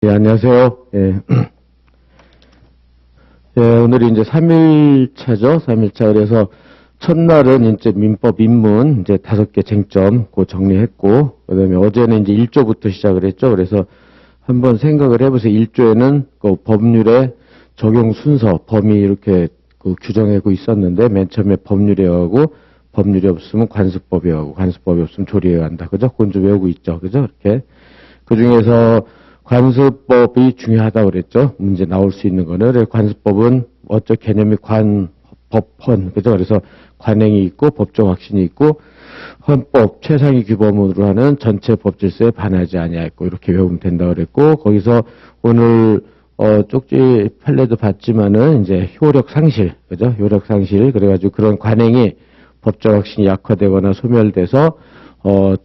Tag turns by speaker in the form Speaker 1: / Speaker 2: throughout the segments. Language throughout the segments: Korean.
Speaker 1: 예, 안녕하세요. 예. 예, 오늘이 이제 3일차죠. 3일차. 그래서 첫날은 이제 민법 입문 이제 5개 쟁점 그 정리했고, 그다음에 어제는 이제 1조부터 시작을 했죠. 그래서 한번 생각을 해보세요. 1조에는 그 법률의 적용 순서, 범위 이렇게 그 규정하고 있었는데, 맨 처음에 법률에 하고, 법률이 없으면 관습법에 하고, 관습법이 없으면 조리에 한다. 그죠? 그건 좀 외우고 있죠. 그죠? 이렇게. 그 중에서 관습법이 중요하다고 그랬죠. 문제 나올 수 있는 거는. 그래서 관습법은 어쩌 개념이 법헌. 그죠? 그래서 관행이 있고 법정 확신이 있고 헌법 최상위 규범으로 하는 전체 법질서에 반하지 아니하였고 이렇게 외우면 된다고 그랬고 거기서 오늘 쪽지 판례도 봤지만은 이제 효력 상실. 그죠? 효력 상실. 그래가지고 그런 관행이 법정 확신이 약화되거나 소멸돼서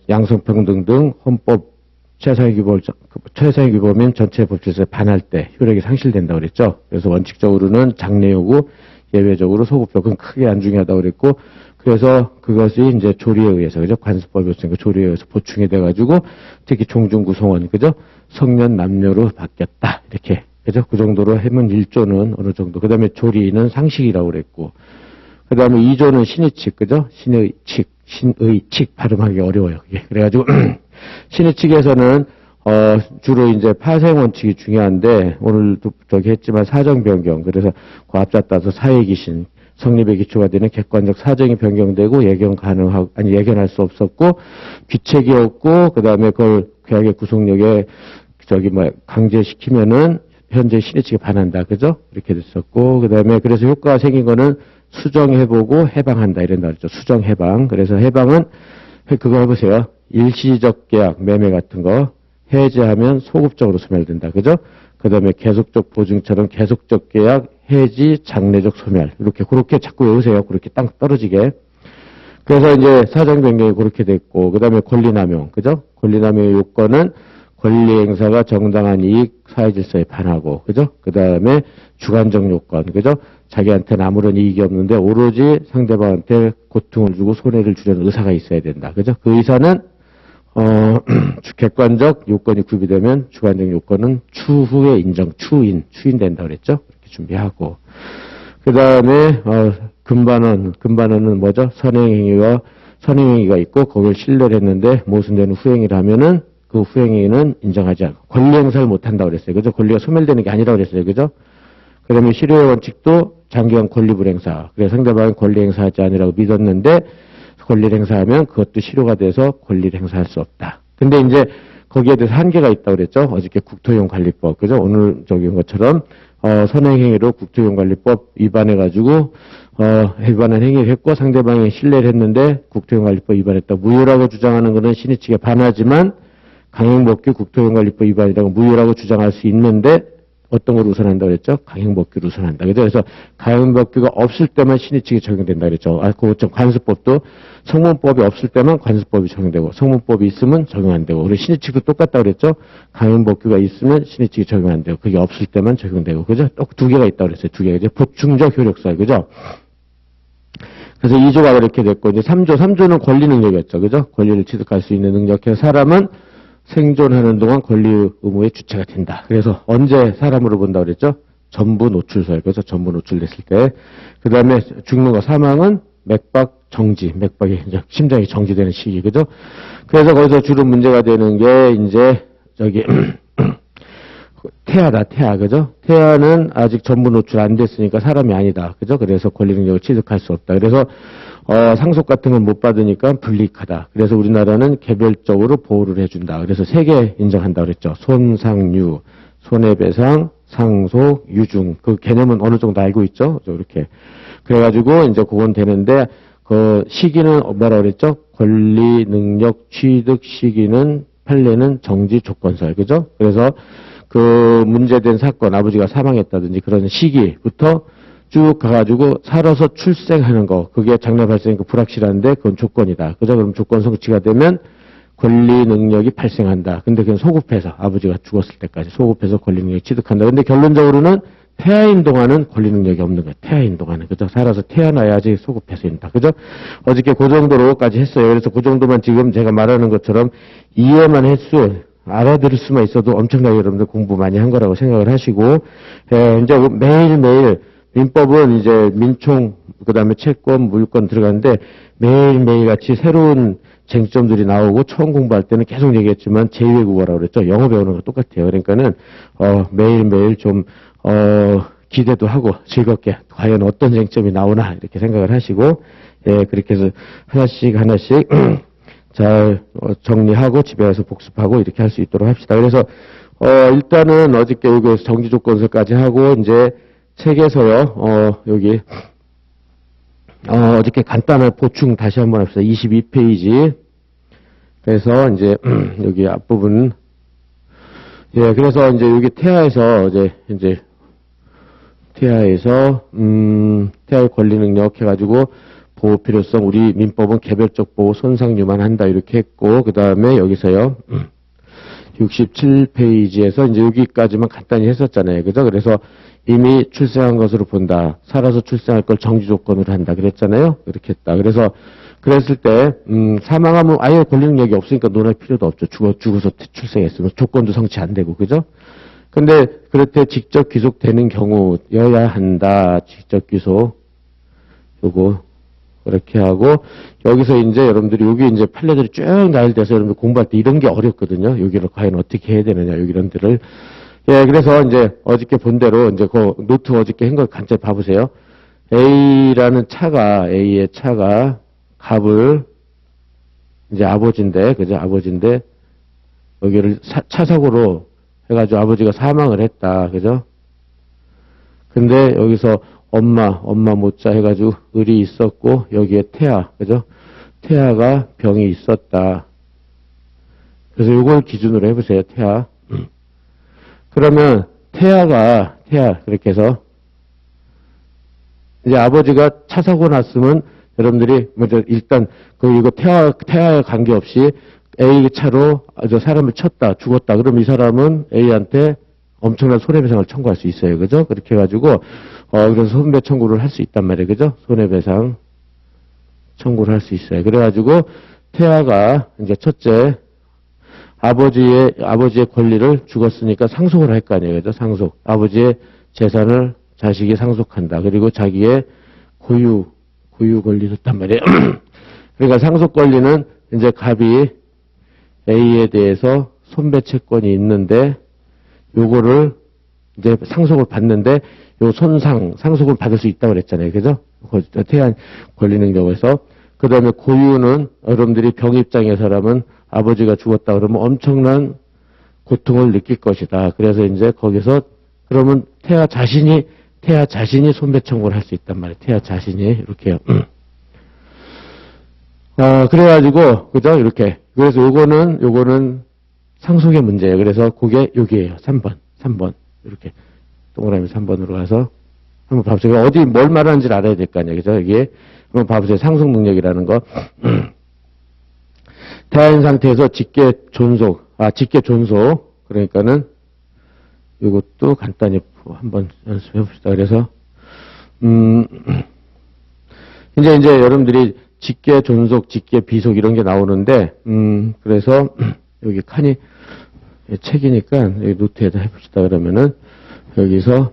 Speaker 1: 양성평등 등 헌법 최상위 규범인 전체 법질서에 반할 때 효력이 상실된다고 그랬죠. 그래서 원칙적으로는 장래요구, 예외적으로 소급적은 크게 안 중요하다고 그랬고, 그래서 그것이 이제 조리에 의해서, 그죠? 관습법이 없으니까 조리에 의해서 보충이 돼가지고, 특히 종중구성원, 그죠? 성년 남녀로 바뀌었다. 이렇게, 그죠? 그 정도로 해문 1조는 어느 정도. 그 다음에 조리는 상식이라고 그랬고, 그 다음에 2조는 신의칙, 그죠? 신의칙 발음하기 어려워요. 그게. 그래가지고, 신의 측에서는 주로 이제 파생 원칙이 중요한데 오늘도 저기 했지만 사정 변경 그래서 그 앞자 따서 사회기신 성립의 기초가 되는 객관적 사정이 변경되고 예견할 수 없었고 귀책이 없고 그다음에 그걸 계약의 구속력에 강제시키면은 현재 신의 측에 반한다 그죠? 이렇게 됐었고 그다음에 그래서 효과가 생긴 거는 수정해보고 해방한다 이런다 그랬죠. 수정 해방 그래서 해방은 그거 해보세요. 일시적 계약, 매매 같은 거 해지하면 소급적으로 소멸된다. 그죠? 그 다음에 계속적 보증처럼 계속적 계약, 해지, 장래적 소멸. 그렇게 자꾸 외우세요. 그렇게 땅 떨어지게. 그래서 이제 사정 변경이 그렇게 됐고, 그 다음에 권리남용. 그죠? 권리남용의 요건은 권리 행사가 정당한 이익, 사회 질서에 반하고, 그죠? 그 다음에 주관적 요건. 그죠? 자기한테는 아무런 이익이 없는데 오로지 상대방한테 고통을 주고 손해를 주려는 의사가 있어야 된다. 그죠? 그 의사는 객관적 요건이 구비되면 주관적 요건은 추후에 인정, 추인된다 그랬죠? 이렇게 준비하고. 그 다음에, 금반원은 뭐죠? 선행행위가 있고, 거기를 신뢰를 했는데, 모순되는 후행위를 하면은, 그 후행위는 인정하지 않고, 권리 행사를 못 한다고 그랬어요. 그죠? 권리가 소멸되는 게 아니라고 그랬어요. 그죠? 그 다음에 실효의 원칙도 장기간 권리 불행사. 그래서 상대방은 권리 행사하지 않으라고 믿었는데, 권리를 행사하면 그것도 실효가 돼서 권리를 행사할 수 없다. 근데 이제 거기에 대해서 한계가 있다고 그랬죠. 어저께 국토이용관리법. 그죠? 오늘 저기 것처럼, 선행행위로 국토이용관리법 위반해가지고, 위반한 행위를 했고 상대방이 신뢰를 했는데 국토이용관리법 위반했다. 무효라고 주장하는 것은 신의 측에 반하지만 강행법규 국토이용관리법 위반이라고 무효라고 주장할 수 있는데 어떤 걸 우선한다고 그랬죠? 강행법규를 우선한다. 그래서 강행법규가 없을 때만 신의 측이 적용된다 그랬죠. 그것좀 관습법도 성문법이 없을 때만 관습법이 적용되고 성문법이 있으면 적용 안 되고 우리 신의 측도 똑같다 그랬죠. 강행법규가 있으면 신의 측이 적용 안 되고 그게 없을 때만 적용되고 그죠? 또 두 개가 있다고 그랬어요. 두 개가 이제 보충적 효력사 그죠? 그래서 2조가 그렇게 됐고 이제 3조는 권리 능력이었죠. 그죠? 권리를 취득할 수 있는 능력해서 사람은 생존하는 동안 권리 의무의 주체가 된다. 그래서 언제 사람으로 본다고 그랬죠? 전부 노출설. 그래서 전부 노출됐을 때. 그 다음에 죽는 거, 사망은 맥박 정지. 맥박이, 이제 심장이 정지되는 시기. 그죠? 그래서 거기서 주로 문제가 되는 게, 이제, 태아다, 태아. 그죠? 태아는 아직 전부 노출 안 됐으니까 사람이 아니다. 그죠? 그래서 권리 능력을 취득할 수 없다. 그래서 상속 같은 건 못 받으니까 불이익하다. 그래서 우리나라는 개별적으로 보호를 해준다. 그래서 3개 인정한다 그랬죠. 손상유, 손해배상, 상속, 유증. 그 개념은 어느 정도 알고 있죠? 이렇게. 그래가지고 이제 그건 되는데 그 시기는 뭐라 그랬죠? 권리 능력 취득 시기는 판례는 정지 조건설. 그죠? 그래서 그 문제된 사건, 아버지가 사망했다든지 그런 시기부터 쭉 가가지고 살아서 출생하는 거 그게 장래 발생이 불확실한데 그건 조건이다. 그죠? 그럼 조건 성취가 되면 권리 능력이 발생한다. 근데 그건 소급해서 아버지가 죽었을 때까지 소급해서 권리 능력이 취득한다. 근데 결론적으로는 태아인 동안은 권리 능력이 없는 거예요. 태아인 동안은 그죠? 살아서 태어나야지 소급해서 인다. 그죠? 어저께 그 정도로까지 했어요. 그래서 그 정도만 지금 제가 말하는 것처럼 이해만 했수 알아들을 수만 있어도 엄청나게 여러분들 공부 많이 한 거라고 생각을 하시고, 이제 매일매일 민법은 이제 민총, 그 다음에 채권, 물권 들어가는데 매일매일 같이 새로운 쟁점들이 나오고 처음 공부할 때는 계속 얘기했지만 제2외국어라고 그랬죠. 영어 배우는 거 똑같아요. 그러니까는, 매일매일 좀, 기대도 하고 즐겁게 과연 어떤 쟁점이 나오나 이렇게 생각을 하시고, 그렇게 해서 하나씩 잘 정리하고 집에 가서 복습하고 이렇게 할 수 있도록 합시다. 그래서, 일단은 어저께 여기에서 정지조건서까지 하고 이제 책에서요, 여기, 어저께 간단한 보충 다시 한번 합시다. 22페이지. 그래서 이제, 여기 앞부분. 그래서 이제 여기 태아에서, 태아의 권리 능력 해가지고, 보호 필요성, 우리 민법은 개별적 보호 손상류만 한다, 이렇게 했고, 그 다음에 여기서요, 67페이지에서 이제 여기까지만 간단히 했었잖아요. 그죠? 그래서 이미 출생한 것으로 본다. 살아서 출생할 걸 정지 조건으로 한다. 그랬잖아요? 그렇게 했다. 그래서, 그랬을 때, 사망하면 아예 권리 능력이 없으니까 논할 필요도 없죠. 죽어서 출생했으면 조건도 성취 안 되고, 그죠? 근데, 그럴 때 직접 귀속되는 경우여야 한다. 직접 귀속. 요거. 그렇게 하고, 여기서 이제 여러분들이 여기 이제 판례들이 쭉 나열돼서 여러분들 공부할 때 이런 게 어렵거든요. 여기를 과연 어떻게 해야 되느냐, 여기 이런 데를. 그래서 이제 어저께 본 대로 이제 그 노트 어저께 한 걸 간단히 봐보세요. A라는 차가, A의 차가 갑을, 이제 아버지인데, 그죠? 아버지인데, 여기를 차 사고로 해가지고 아버지가 사망을 했다. 그죠? 근데 여기서 엄마 못자 해가지고 을이 있었고, 여기에 태아, 그죠? 태아가 병이 있었다. 그래서 이걸 기준으로 해보세요, 태아. 그러면 태아, 그렇게 해서, 이제 아버지가 차 사고 났으면, 여러분들이, 먼저 일단, 이거 태아에 관계없이 A 차로 사람을 쳤다, 죽었다. 그럼 이 사람은 A한테 엄청난 손해배상을 청구할 수 있어요. 그죠? 그렇게 해가지고, 그래서 손배 청구를 할 수 있단 말이에요. 그죠? 손해배상 청구를 할 수 있어요. 그래가지고, 태아가, 이제 첫째, 아버지의 권리를 죽었으니까 상속을 할 거 아니에요. 그죠? 상속. 아버지의 재산을 자식이 상속한다. 그리고 자기의 고유 권리도 있단 말이에요. 그러니까 상속 권리는 이제 갑이 A에 대해서 손배 채권이 있는데, 요거를 이제 상속을 받는데, 요 상속을 받을 수 있다고 그랬잖아요. 그죠? 태안 권리 능력에서. 그 다음에 고유는 여러분들이 병 입장에서라면 아버지가 죽었다 그러면 엄청난 고통을 느낄 것이다. 그래서 이제 거기서 그러면 태아 자신이 손배 청구를 할 수 있단 말이에요. 태아 자신이 이렇게요. 그래가지고 그죠? 이렇게. 그래서 요거는 상속의 문제예요. 그래서 그게 여기에요. 3번. 이렇게. 동그라미 3번으로 가서 한번 봐보세요. 어디 뭘 말하는지를 알아야 될 거 아니에요. 그죠? 여기에. 한번 봐보세요. 상속 능력이라는 거. 태아인 상태에서 직계 존속. 그러니까는 이것도 간단히 한번 연습해 봅시다. 그래서 이제 여러분들이 직계 존속, 직계 비속 이런 게 나오는데 그래서 여기 칸이 책이니까 여기 노트에다 해봅시다. 그러면은 여기서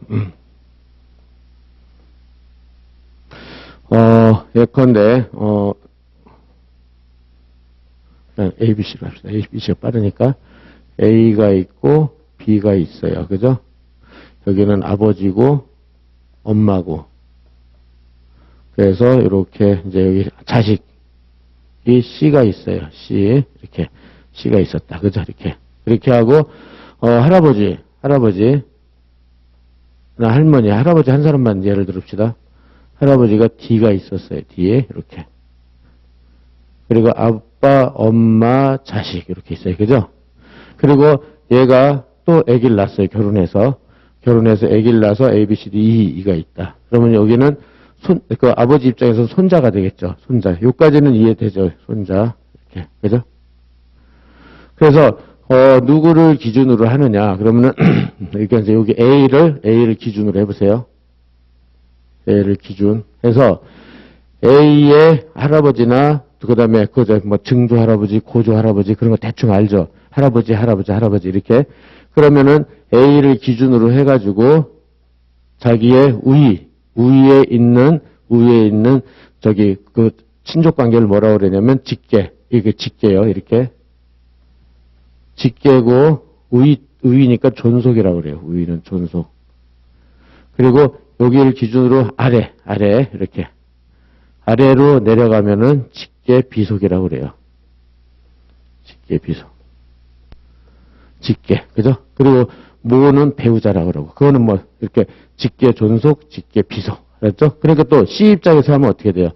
Speaker 1: 예컨대 그냥 ABC로 합시다. ABC가 빠르니까 A가 있고 B가 있어요. 그죠? 여기는 아버지고 엄마고 그래서 이렇게 이제 여기 자식이 C가 있어요. C 이렇게 C가 있었다. 그죠? 이렇게 하고 할아버지 나 할아버지 한 사람만 예를 들읍시다. 할아버지가 D가 있었어요. D에 이렇게. 그리고 아빠, 엄마, 자식 이렇게 있어요. 그죠? 그리고 얘가 또 아기를 낳았어요. 결혼해서 아기를 낳아서 A, B, C, D, E가 있다. 그러면 여기는 그 아버지 입장에서 손자가 되겠죠. 손자. 요까지는 이해되죠. 손자. 이렇게. 그죠? 그래서 누구를 기준으로 하느냐? 그러면은 그러니까 이제 여기 A를 기준으로 해보세요. A를 기준해서 A의 할아버지나 그다음에 뭐 증조 할아버지, 고조 할아버지 그런 거 대충 알죠. 할아버지, 할아버지, 할아버지, 이렇게. 그러면은 A를 기준으로 해가지고 자기의 우위에 있는, 저기, 그, 친족 관계를 뭐라고 그러냐면 직계, 이게 직계요, 이렇게. 직계고, 우위니까 존속이라고 그래요. 우위는 존속. 그리고 여기를 기준으로 아래, 이렇게. 아래로 내려가면은 직계 비속이라고 그래요. 직계 비속. 직계, 그죠? 그리고 모는 배우자라고 그러고, 그거는 뭐, 이렇게 직계 존속, 직계 비속. 알았죠? 그러니까 또 C 입장에서 하면 어떻게 돼요?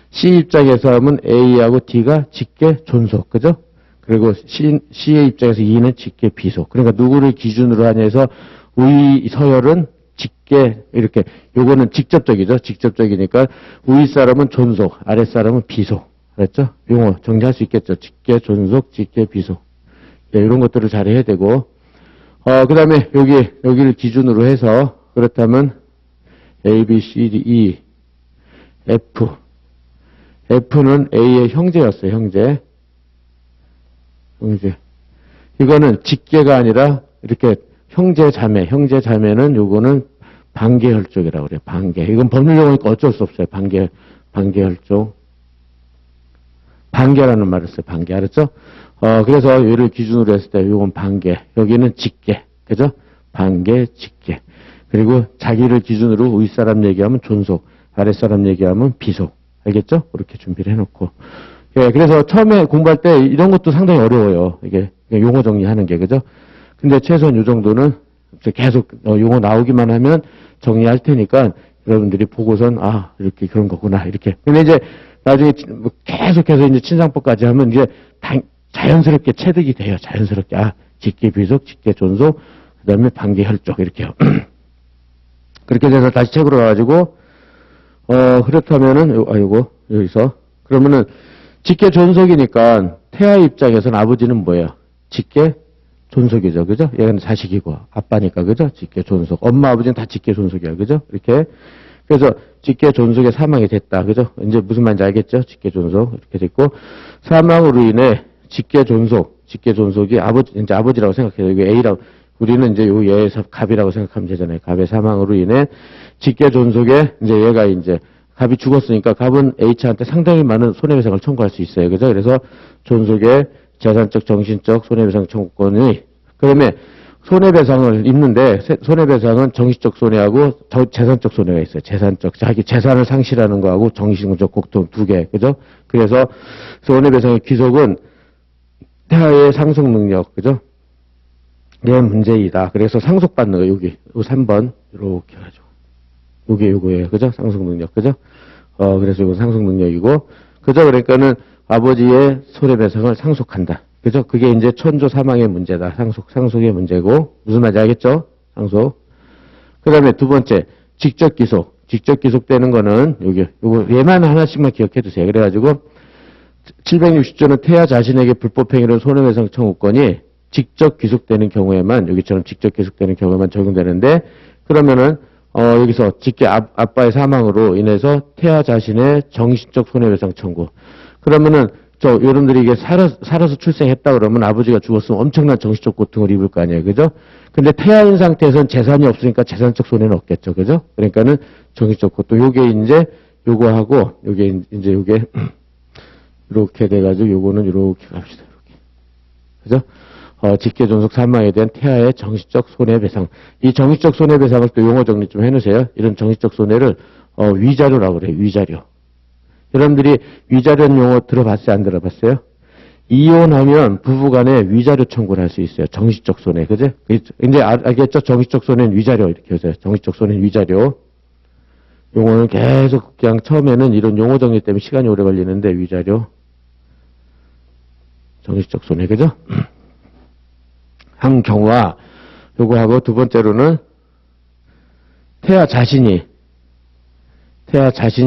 Speaker 1: C 입장에서 하면 A하고 D가 직계 존속, 그죠? 그리고 C의 입장에서 E는 직계 비속. 그러니까 누구를 기준으로 하냐해서 우위 서열은 직계, 이렇게, 요거는 직접적이죠? 직접적이니까 우위 사람은 존속, 아랫 사람은 비속. 알았죠? 용어 정리할 수 있겠죠? 직계 존속, 직계 비속. 네, 이런 것들을 잘 해야 되고, 그 다음에 여기를 기준으로 해서, 그렇다면, A, B, C, D, E, F. F는 A의 형제였어요, 형제. 이거는 직계가 아니라, 이렇게 형제자매는 요거는 반계혈족이라고 그래요, 반계. 이건 법률용어니까 어쩔 수 없어요, 반계혈족. 반계라는 말을 써요, 반계. 알았죠? 그래서 얘를 기준으로 했을 때, 요건 반계. 여기는 직계. 그죠? 반계, 직계. 그리고 자기를 기준으로 윗사람 얘기하면 존속, 아랫사람 얘기하면 비속. 알겠죠? 그렇게 준비를 해놓고. 예, 그래서 처음에 공부할 때 이런 것도 상당히 어려워요. 이게 용어 정리하는 게. 그죠? 근데 최소한 요 정도는 계속 용어 나오기만 하면 정리할 테니까 여러분들이 보고선, 이렇게 그런 거구나. 이렇게. 근데 이제 나중에 계속해서 이제 친상법까지 하면 이제 자연스럽게 체득이 돼요. 자연스럽게. 직계 비속, 직계 존속, 그 다음에 반계 혈족, 이렇게요. 그렇게 돼서 다시 책으로 가가지고, 그렇다면은, 요거, 여기서. 그러면은, 직계 존속이니까, 태아 입장에서는 아버지는 뭐예요? 직계 존속이죠. 그죠? 얘는 자식이고, 아빠니까, 그죠? 직계 존속. 엄마, 아버지는 다 직계 존속이야. 그죠? 이렇게. 그래서 직계 존속에 사망이 됐다. 그죠? 이제 무슨 말인지 알겠죠? 직계 존속. 이렇게 됐고, 사망으로 인해 직계 존속이 이제 아버지라고 생각해요. 이게 A라고, 우리는 이제 얘에서 갑이라고 생각하면 되잖아요. 갑의 사망으로 인해 직계 존속에 이제 얘가 이제 갑이 죽었으니까 갑은 H한테 상당히 많은 손해배상을 청구할 수 있어요. 그죠? 그래서 존속의 재산적, 정신적 손해배상 청구권이, 그러면 손해배상을 입는데, 손해배상은 정신적 손해하고 재산적 손해가 있어요. 재산적. 자기 재산을 상실하는 거하고 정신적 고통 두 개. 그죠? 그래서 손해배상의 귀속은 태아의 상속 능력. 그죠? 이런 문제이다. 그래서 상속받는 거, 여기, 3번. 이렇게 해가지고. 요거예요. 그죠? 상속 능력. 그죠? 그래서 이건 상속 능력이고. 그죠? 그러니까는 아버지의 손해배상을 상속한다. 그죠? 그게 이제 천조 사망의 문제다. 상속의 문제고. 무슨 말인지 알겠죠? 상속. 그 다음에 두 번째, 직접 기속. 직접 기속되는 거는, 요거, 얘만 하나씩만 기억해 두세요. 그래가지고, 760조는 태아 자신에게 불법행위로 손해배상 청구권이 직접 귀속되는 경우에만, 여기처럼 직접 귀속되는 경우에만 적용되는데, 그러면은, 여기서 직계 아빠의 사망으로 인해서 태아 자신의 정신적 손해배상 청구. 그러면은, 여러분들이 이게 살아서 출생했다 그러면 아버지가 죽었으면 엄청난 정신적 고통을 입을 거 아니에요. 그죠? 근데 태아인 상태에서는 재산이 없으니까 재산적 손해는 없겠죠. 그죠? 그러니까는 정신적 고통. 요게 이제, 요거하고, 요게, 이렇게 돼가지고, 요거는 이렇게 갑시다. 이렇게. 그죠? 직계 존속 사망에 대한 태아의 정신적 손해배상. 이 정신적 손해배상을 또 용어 정리 좀 해놓으세요. 이런 정신적 손해를, 위자료라고 그래요. 위자료. 여러분들이 위자료는 용어 들어봤어요? 안 들어봤어요? 이혼하면 부부간에 위자료 청구를 할 수 있어요. 정신적 손해. 그죠? 이제 알겠죠? 정신적 손해는 위자료. 이렇게 하세요. 정신적 손해는 위자료. 용어는 계속 그냥 처음에는 이런 용어 정리 때문에 시간이 오래 걸리는데 위자료. 정신적 손해. 그죠? 한 경우와 요거하고 두 번째로는 태아 자신이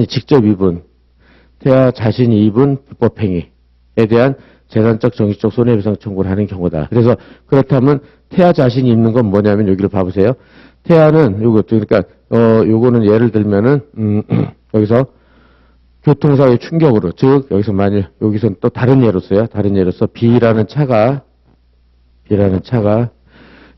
Speaker 1: 직접 입은 태아 자신이 입은 불법행위에 대한 재산적 정신적 손해배상 청구를 하는 경우다. 그래서 그렇다면 태아 자신이 입는 건 뭐냐면 여기를 봐보세요. 태아는 그러니까 요거는 예를 들면은 여기서 교통사고의 충격으로, 즉 여기서 만일 여기서 또 다른 예로서요. 다른 예로서 B라는 차가 이라는 차가,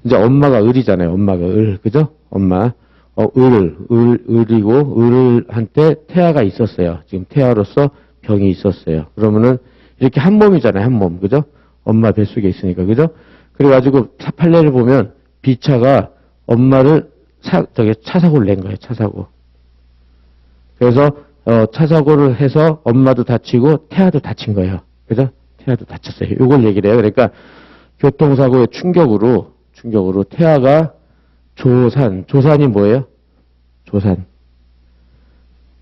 Speaker 1: 이제 엄마가 을이잖아요. 엄마가 을. 그죠? 엄마. 을이고, 을한테 태아가 있었어요. 지금 태아로서 병이 있었어요. 그러면은, 이렇게 한 몸이잖아요. 한 몸. 그죠? 엄마 뱃속에 있으니까. 그죠? 그래가지고, 판례를 보면, B차가 엄마를 차 사고를 낸 거예요. 차 사고. 그래서, 차 사고를 해서 엄마도 다치고, 태아도 다친 거예요. 그죠? 태아도 다쳤어요. 요걸 얘기를 해요. 그러니까, 교통사고의 충격으로 태아가 조산이 뭐예요? 조산.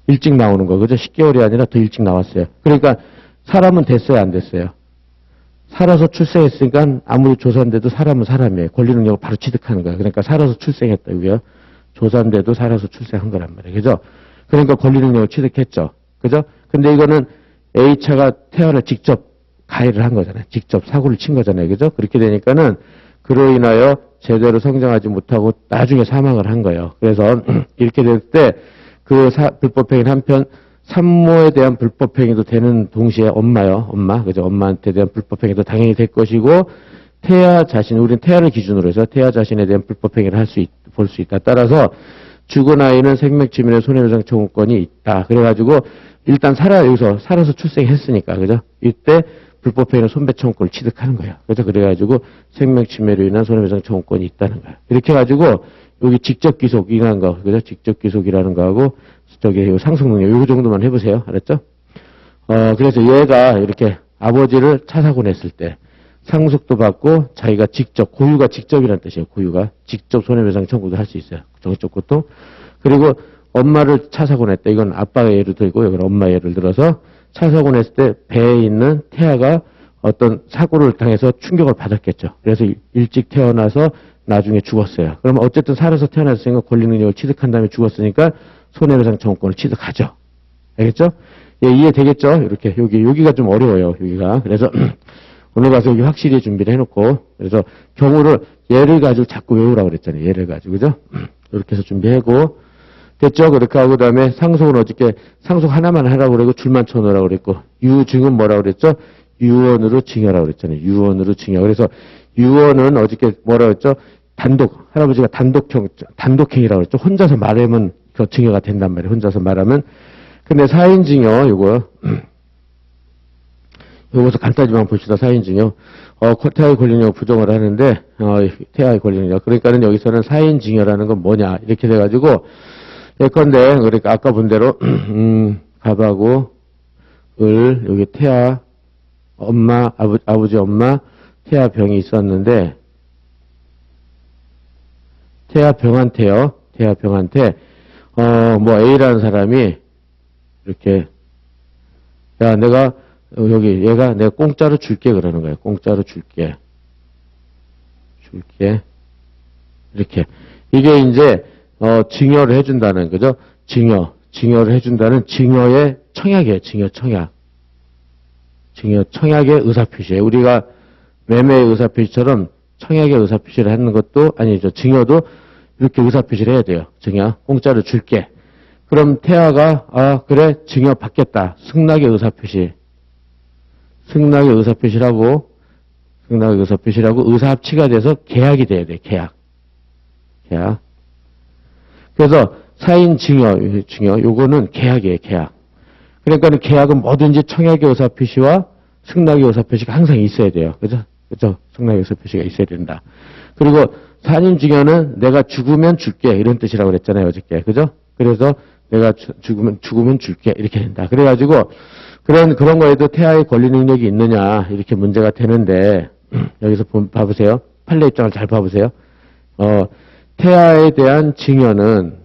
Speaker 1: 일찍 나오는 거, 그죠? 10개월이 아니라 더 일찍 나왔어요. 그러니까 사람은 됐어요, 안 됐어요? 살아서 출생했으니까 아무리 조산돼도 사람은 사람이에요. 권리능력을 바로 취득하는 거예요. 그러니까 살아서 출생했다고요. 조산돼도 살아서 출생한 거란 말이에요. 그죠? 그러니까 권리능력을 취득했죠. 그죠? 근데 이거는 A차가 태아를 직접 가해를 한 거잖아요. 직접 사고를 친 거잖아요. 그죠? 그렇게 되니까는 그로 인하여 제대로 성장하지 못하고 나중에 사망을 한 거예요. 그래서 이렇게 될 때 그 불법행위 한편 산모에 대한 불법행위도 되는 동시에 엄마, 그죠? 엄마한테 대한 불법행위도 당연히 될 것이고 태아 자신, 우리는 태아를 기준으로 해서 태아 자신에 대한 불법행위를 볼 수 있다. 따라서 죽은 아이는 생명침해의 손해배상 청구권이 있다. 그래가지고 일단 여기서 살아서 출생했으니까, 그죠? 이때 불법행위는 손배청구권을 취득하는 거예요. 그래가지고 생명침해로 인한 손해배상 청구권이 있다는 거예요. 이렇게 해가지고 여기 직접 기속이라는 거, 그죠? 직접 기속이라는 거하고 상속능력 요 정도만 해보세요. 알았죠? 그래서 얘가 이렇게 아버지를 차 사고 냈을 때 상속도 받고 자기가 직접, 고유가 직접이라는 뜻이에요. 고유가 직접 손해배상 청구도 할 수 있어요. 정신적 고통. 그리고 엄마를 차 사고 냈다. 이건 아빠의 예를 들고 이건 엄마의 예를 들어서 차 사고 냈을 때 배에 있는 태아가 어떤 사고를 당해서 충격을 받았겠죠. 그래서 일찍 태어나서 나중에 죽었어요. 그러면 어쨌든 살아서 태어났으니까 권리능력을 취득한 다음에 죽었으니까 손해배상 청구권을 취득하죠. 알겠죠? 예, 이해되겠죠? 이렇게 여기가 좀 어려워요. 여기가. 그래서 오늘 가서 여기 확실히 준비를 해놓고 그래서 예를 가지고 자꾸 외우라고 그랬잖아요. 예를 가지고 그죠? 이렇게 해서 준비하고 됐죠? 그렇게 하고 그다음에 상속은 어저께 상속 하나만 하라고 그러고 줄만 쳐놓으라고 그랬고 유증은 뭐라고 그랬죠? 유언으로 증여라고 그랬잖아요. 유언으로 증여. 그래서 유언은 어저께 뭐라고 했죠? 할아버지가 단독행위라고 그랬죠. 혼자서 말하면 그 증여가 된단 말이에요. 혼자서 말하면. 근데 사인증여, 요것도 간단히만 봅시다. 사인증여. 태아의 권리능력 부정을 하는데, 태아의 권리능력. 그러니까는 여기서는 사인증여라는 건 뭐냐. 이렇게 돼가지고, 예컨대, 그러니까 아까 본 대로, 갑하고, 여기 태아, 아버지 엄마, 태아 병이 있었는데, 태아 병한테, A라는 사람이, 이렇게, 야, 내가 공짜로 줄게, 그러는 거예요. 공짜로 줄게. 이렇게. 이게 이제, 증여를 해준다는 거죠. 증여를 해준다는 증여의 청약이에요. 청약의 의사표시예요. 우리가 매매의 의사표시처럼 청약의 의사표시를 하는 것도 아니죠. 증여도 이렇게 의사표시를 해야 돼요. 증여. 공짜로 줄게. 그럼 태아가 그래 증여 받겠다. 승낙의 의사표시라고 의사합치가 돼서 계약이 돼야 돼. 계약. 그래서 사인 증여 요거는 계약이에요. 계약. 그러니까는 계약은 뭐든지 청약의 의사표시와 승낙의 의사표시가 항상 있어야 돼요. 그죠? 승낙의 의사표시가 있어야 된다. 그리고 사인 증여는 내가 죽으면 줄게 이런 뜻이라고 그랬잖아요. 어저께. 그죠? 그래서 내가 죽으면 줄게 이렇게 된다. 그래가지고 그런 거에도 태아의 권리 능력이 있느냐 이렇게 문제가 되는데 여기서 봐보세요. 판례 입장을 잘 봐보세요. 태아에 대한 증여는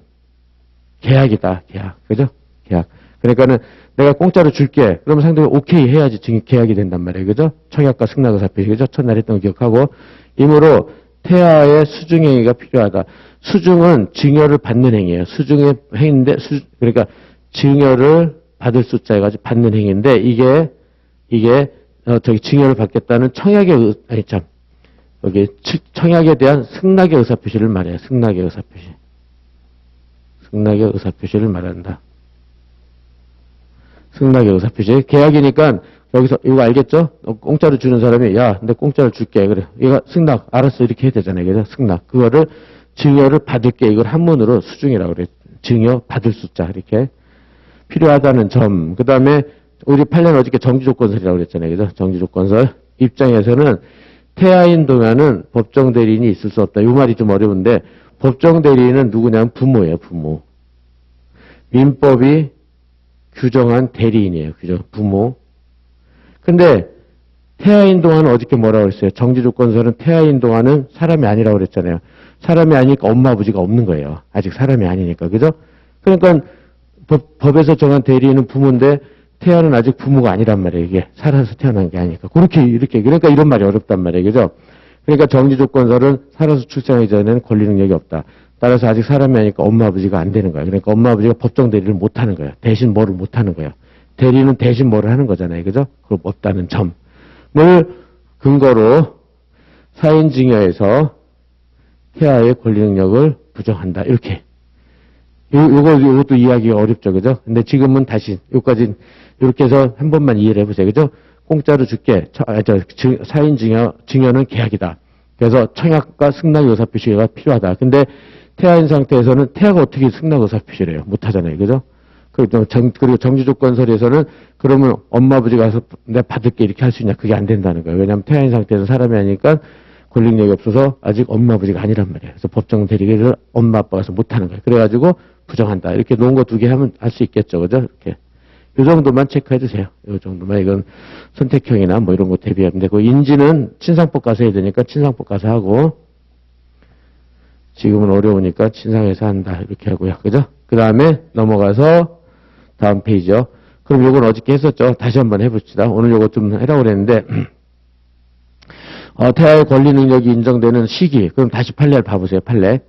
Speaker 1: 계약이다. 그죠? 계약. 그러니까는 내가 공짜로 줄게. 그러면 상대가 오케이 해야지 계약이 된단 말이에요. 그죠? 청약과 승낙 의사표시. 그죠? 첫날 했던 거 기억하고. 이므로 태아의 수증행위가 필요하다. 수증은 증여를 받는 행위예요. 수증의 행위인데, 그러니까 증여를 받을 숫자 해가지고 받는 행위인데, 증여를 받겠다는 청약의 청약에 대한 승낙의 의사표시를 말해요. 승낙의 의사표시를 말한다. 승낙의 의사표시. 계약이니까 여기서 이거 알겠죠? 공짜로 주는 사람이 야, 근데 공짜로 줄게. 그래. 얘가 승낙 알았어 이렇게 해야 되잖아요. 그죠? 승낙. 그거를 증여를 받을게. 이걸 한문으로 수중이라고 그래. 증여 받을 숫자 이렇게 필요하다는 점. 그다음에 우리 판례는 어저께 정지조건설이라고 그랬잖아요. 그죠? 정지조건설 입장에서는 태아인 동안은 법정 대리인이 있을 수 없다. 이 말이 좀 어려운데 법정 대리인은 누구냐면 부모예요. 부모. 민법이 규정한 대리인이에요. 그죠? 부모. 근데 태아인 동안은 어저께 뭐라고 그랬어요? 정지조건설은 태아인 동안은 사람이 아니라고 그랬잖아요. 사람이 아니니까 엄마 아버지가 없는 거예요. 아직 사람이 아니니까. 그죠? 그러니까 법에서 정한 대리인은 부모인데 태아는 아직 부모가 아니란 말이에요. 이게 살아서 태어난 게 아니니까. 그렇게 이렇게 그러니까 이런 말이 어렵단 말이에요. 그죠? 그러니까 정지조건설은 살아서 출생하기 전에는 권리 능력이 없다. 따라서 아직 사람이 아니니까 엄마 아버지가 안 되는 거예요. 그러니까 엄마 아버지가 법정 대리를 못 하는 거예요. 대신 뭐를 못 하는 거예요. 대리는 대신 뭐를 하는 거잖아요. 그죠? 그럼 없다는 점을 근거로 사인증여에서 태아의 권리 능력을 부정한다. 이렇게. 요것도 이해하기가 어렵죠. 그죠? 근데 지금은 다시, 요까지, 이렇게 해서 한 번만 이해를 해보세요. 그죠? 공짜로 줄게. 사인증여는 계약이다. 그래서 청약과 승낙 의사표시가 필요하다. 근데 태아인 상태에서는 태아가 어떻게 승낙 의사표시를 해요? 못하잖아요. 그죠? 그리고 정지조건설에서는 그러면 엄마 아버지가 가서 내가 받을게 이렇게 할 수 있냐? 그게 안 된다는 거예요. 왜냐하면 태아인 상태에서 사람이 아니니까 권리력이 없어서 아직 엄마 아버지가 아니란 말이에요. 그래서 법정 대리를 엄마 아빠가 가서 못하는 거예요. 그래가지고 부정한다. 이렇게 놓은 거 두 개 하면 할 수 있겠죠. 그죠? 이렇게. 이 정도만 체크해 주세요. 이 정도만. 이건 선택형이나 뭐 이런 거 대비하면 되고, 인지는 친상법 가서 해야 되니까 친상법 가서 하고, 지금은 어려우니까 친상에서 한다. 이렇게 하고요. 그죠? 그 다음에 넘어가서 다음 페이지요. 그럼 요건 어저께 했었죠. 다시 한번 해봅시다. 오늘 요거 좀 해라고 그랬는데, 태아의 권리 능력이 인정되는 시기. 그럼 다시 판례를 봐보세요. 판례.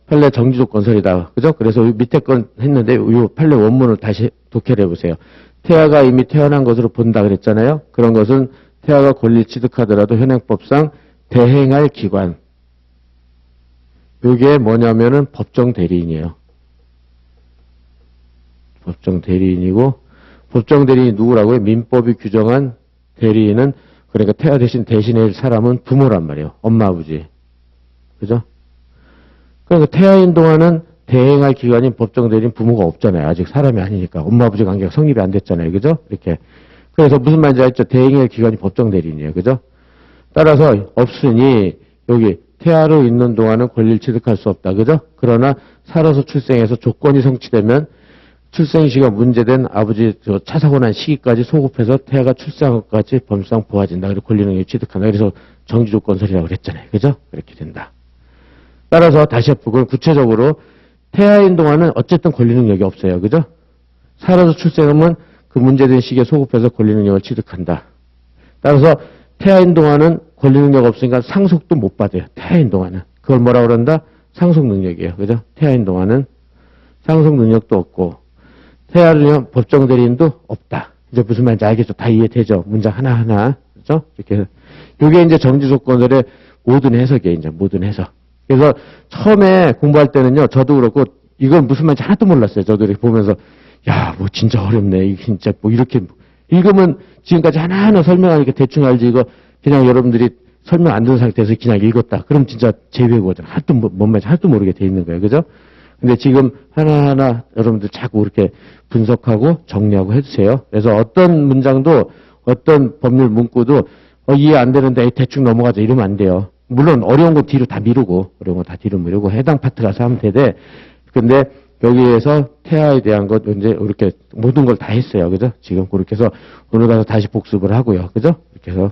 Speaker 1: 판례 정지조건설이다. 그죠? 그래서 밑에 건 했는데, 이 판례 원문을 다시 독해를 해보세요. 태아가 이미 태어난 것으로 본다 그랬잖아요. 그런 것은 태아가 권리 취득하더라도 현행법상 대행할 기관. 이게 뭐냐면은 법정 대리인이에요. 법정 대리인이고, 법정 대리인이 누구라고요? 민법이 규정한 대리인은, 그러니까 태아 대신해줄 사람은 부모란 말이에요. 엄마, 아버지. 그죠? 그러니까 태아인 동안은 대행할 기관인 법정 대리인 부모가 없잖아요. 아직 사람이 아니니까. 엄마, 아버지 관계가 성립이 안 됐잖아요. 그죠? 이렇게. 그래서 무슨 말인지 알죠? 대행할 기관이 법정 대리인이에요. 그죠? 따라서 없으니, 여기, 태아로 있는 동안은 권리를 취득할 수 없다. 그죠? 그러나 살아서 출생해서 조건이 성취되면 출생시가 문제된 아버지 차 사고 난 시기까지 소급해서 태아가 출생한 것까지 법상 보아진다. 그리고 권리 능력을 취득한다. 그래서 정지조건설이라고 그랬잖아요. 그죠? 그렇게 된다. 따라서 다시 그건 구체적으로 태아인 동안은 어쨌든 권리 능력이 없어요. 그죠? 살아서 출생하면 그 문제된 시기에 소급해서 권리 능력을 취득한다. 따라서 태아인 동안은 권리 능력 없으니까 상속도 못 받아요. 태아인 동안은. 그걸 뭐라 그런다? 상속 능력이에요. 그죠? 태아인 동안은 상속 능력도 없고 태아는 법정 대리인도 없다. 이제 무슨 말인지 알겠죠? 다 이해되죠? 문장 하나하나. 그죠? 이렇게. 요게 이제 정지조건설의 모든 해석이에요. 이제 모든 해석. 그래서 처음에 공부할 때는요, 저도 그렇고, 이건 무슨 말인지 하나도 몰랐어요. 저도 이렇게 보면서, 야, 뭐 진짜 어렵네. 이게 진짜 뭐 이렇게, 읽으면 지금까지 하나하나 설명하니까 대충 알지. 이거 그냥 여러분들이 설명 안 듣는 상태에서 그냥 읽었다. 그럼 진짜 재배우거든. 하나도, 뭔 말인지 하나도 모르게 돼 있는 거예요. 그죠? 근데 지금 하나하나 여러분들 자꾸 이렇게 분석하고 정리하고 해주세요. 그래서 어떤 문장도, 어떤 법률 문구도, 이해 안 되는데 대충 넘어가자. 이러면 안 돼요. 물론 어려운 거 뒤로 다 미루고, 어려운 거 다 뒤로 미루고, 해당 파트 가서 하면 되되, 근데 여기에서 태아에 대한 것, 이제 이렇게 모든 걸 다 했어요. 그죠? 지금 그렇게 해서 오늘 가서 다시 복습을 하고요. 그죠? 이렇게 해서.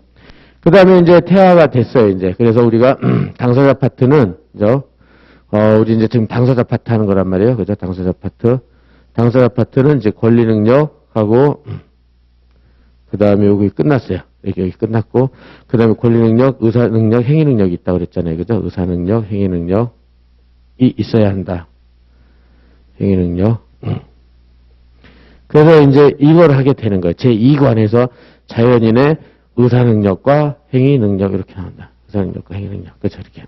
Speaker 1: 그 다음에 이제 태아가 됐어요. 이제. 그래서 우리가 당사자 파트는, 그죠? 우리 이제 지금 당사자 파트 하는 거란 말이에요. 그죠? 당사자 파트. 당사자 파트는 이제 권리 능력하고, 그 다음에 여기 끝났어요. 여기 끝났고, 그 다음에 권리 능력, 의사 능력, 행위 능력이 있다고 그랬잖아요. 그죠? 의사 능력, 행위 능력이 있어야 한다. 행위 능력. 그래서 이제 이걸 하게 되는 거예요. 제2관에서 자연인의 의사 능력과 행위 능력 이렇게 나온다. 의사 능력과 행위 능력. 그렇죠? 이렇게.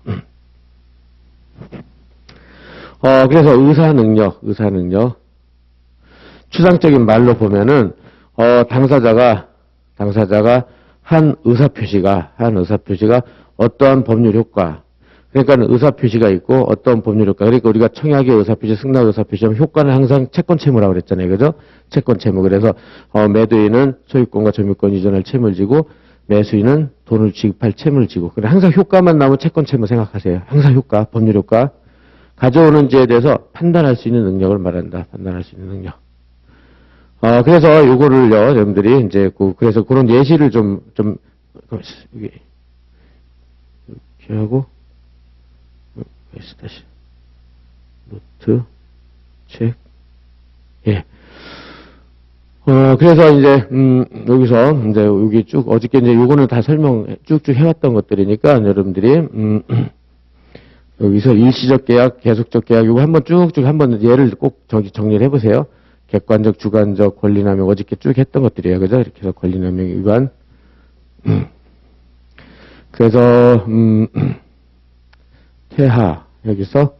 Speaker 1: 그래서 의사 능력. 추상적인 말로 보면은, 당사자가 한 의사표시가 어떠한 법률 효과, 그러니까 의사표시가 있고 어떤 법률 효과, 그러니까 우리가 청약의 의사표시, 승낙 의사표시하면 효과는 항상 채권 채무라고 그랬잖아요. 그죠? 채권 채무. 그래서, 매도인은 소유권과 점유권 이전할 채무를 지고, 매수인은 돈을 지급할 채무를 지고, 그래 항상 효과만 나오면 채권 채무 생각하세요. 항상 효과, 법률 효과. 가져오는지에 대해서 판단할 수 있는 능력을 말한다. 판단할 수 있는 능력. 그래서 요거를요, 여러분들이 이제 그래서 그런 예시를 이게 이렇게 하고, 다시 노트 책. 예. 그래서 이제 여기서 이제 여기 쭉 어저께 이제 요거는 다 설명 쭉쭉 해왔던 것들이니까 여러분들이 여기서 일시적 계약, 계속적 계약 요거 한번 쭉쭉 한번 예를 꼭 정리를 해보세요. 객관적, 주관적, 권리남용 어저께 쭉 했던 것들이에요, 그죠? 이렇게 해서 권리남용 위반. 그래서 태하 여기서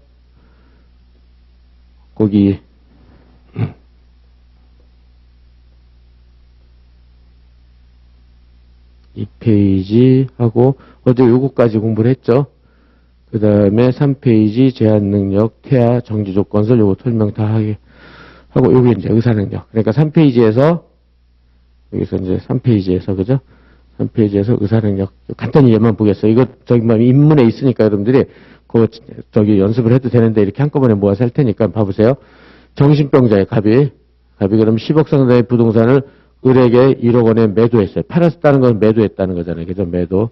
Speaker 1: 거기 이 페이지 하고 어제 요거까지 공부를 했죠. 그 다음에 3페이지 제한 능력, 태하, 정지 조건설 요거 설명 다 하게 하고 여기 이제 의사 능력. 그러니까 3페이지에서 여기서 이제 3페이지에서 그죠? 3페이지에서 의사 능력 간단히 얘만 보겠어요. 이거 저기만 인문에 있으니까 여러분들이 저기 연습을 해도 되는데 이렇게 한꺼번에 모아서 할 테니까 봐보세요. 정신병자의 갑이 그럼 10억 상당의 부동산을 을에게 1억 원에 매도했어요. 팔았다는 건 매도했다는 거잖아요. 그죠? 매도.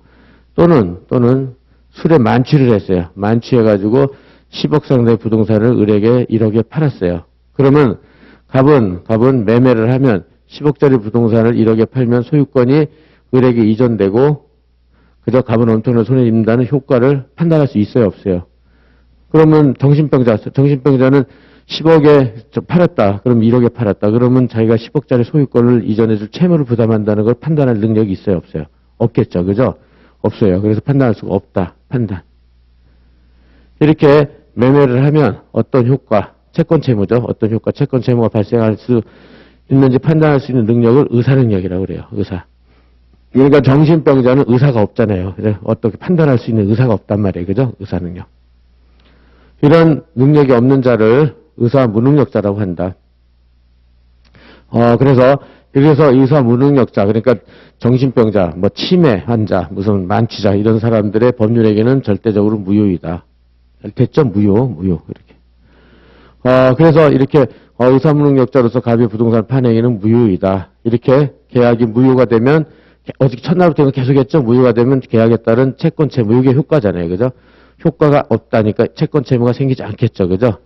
Speaker 1: 또는 술에 만취를 했어요. 만취해가지고 10억 상당의 부동산을 을에게 1억에 팔았어요. 그러면 갑은 매매를 하면 10억짜리 부동산을 1억에 팔면 소유권이 을에게 이전되고 그저 갑은 엄청난 손해를 입는다는 효과를 판단할 수 있어요, 없어요? 그러면 정신병자는 10억에 팔았다. 그럼 1억에 팔았다. 그러면 자기가 10억짜리 소유권을 이전해줄 채무를 부담한다는 걸 판단할 능력이 있어요, 없어요? 없겠죠, 그죠? 없어요. 그래서 판단할 수가 없다. 판단. 이렇게 매매를 하면 어떤 효과, 채권 채무죠. 어떤 효과, 채권 채무가 발생할 수 있는지 판단할 수 있는 능력을 의사 능력이라고 그래요. 의사. 그러니까 정신병자는 의사가 없잖아요. 어떻게 판단할 수 있는 의사가 없단 말이에요. 그죠? 의사 능력. 이런 능력이 없는 자를 의사 무능력자라고 한다. 그래서 의사 무능력자, 그러니까 정신병자, 치매 환자, 무슨 만취자 이런 사람들의 법률에게는 절대적으로 무효이다. 됐죠? 무효 이렇게. 그래서 이렇게 의사 무능력자로서 갑의 부동산 판행에는 무효이다. 이렇게 계약이 무효가 되면 어저께 첫날부터 계속했죠. 무효가 되면 계약에 따른 채권 채무 이게 효과잖아요, 그죠? 효과가 없다니까 채권 채무가 생기지 않겠죠, 그죠?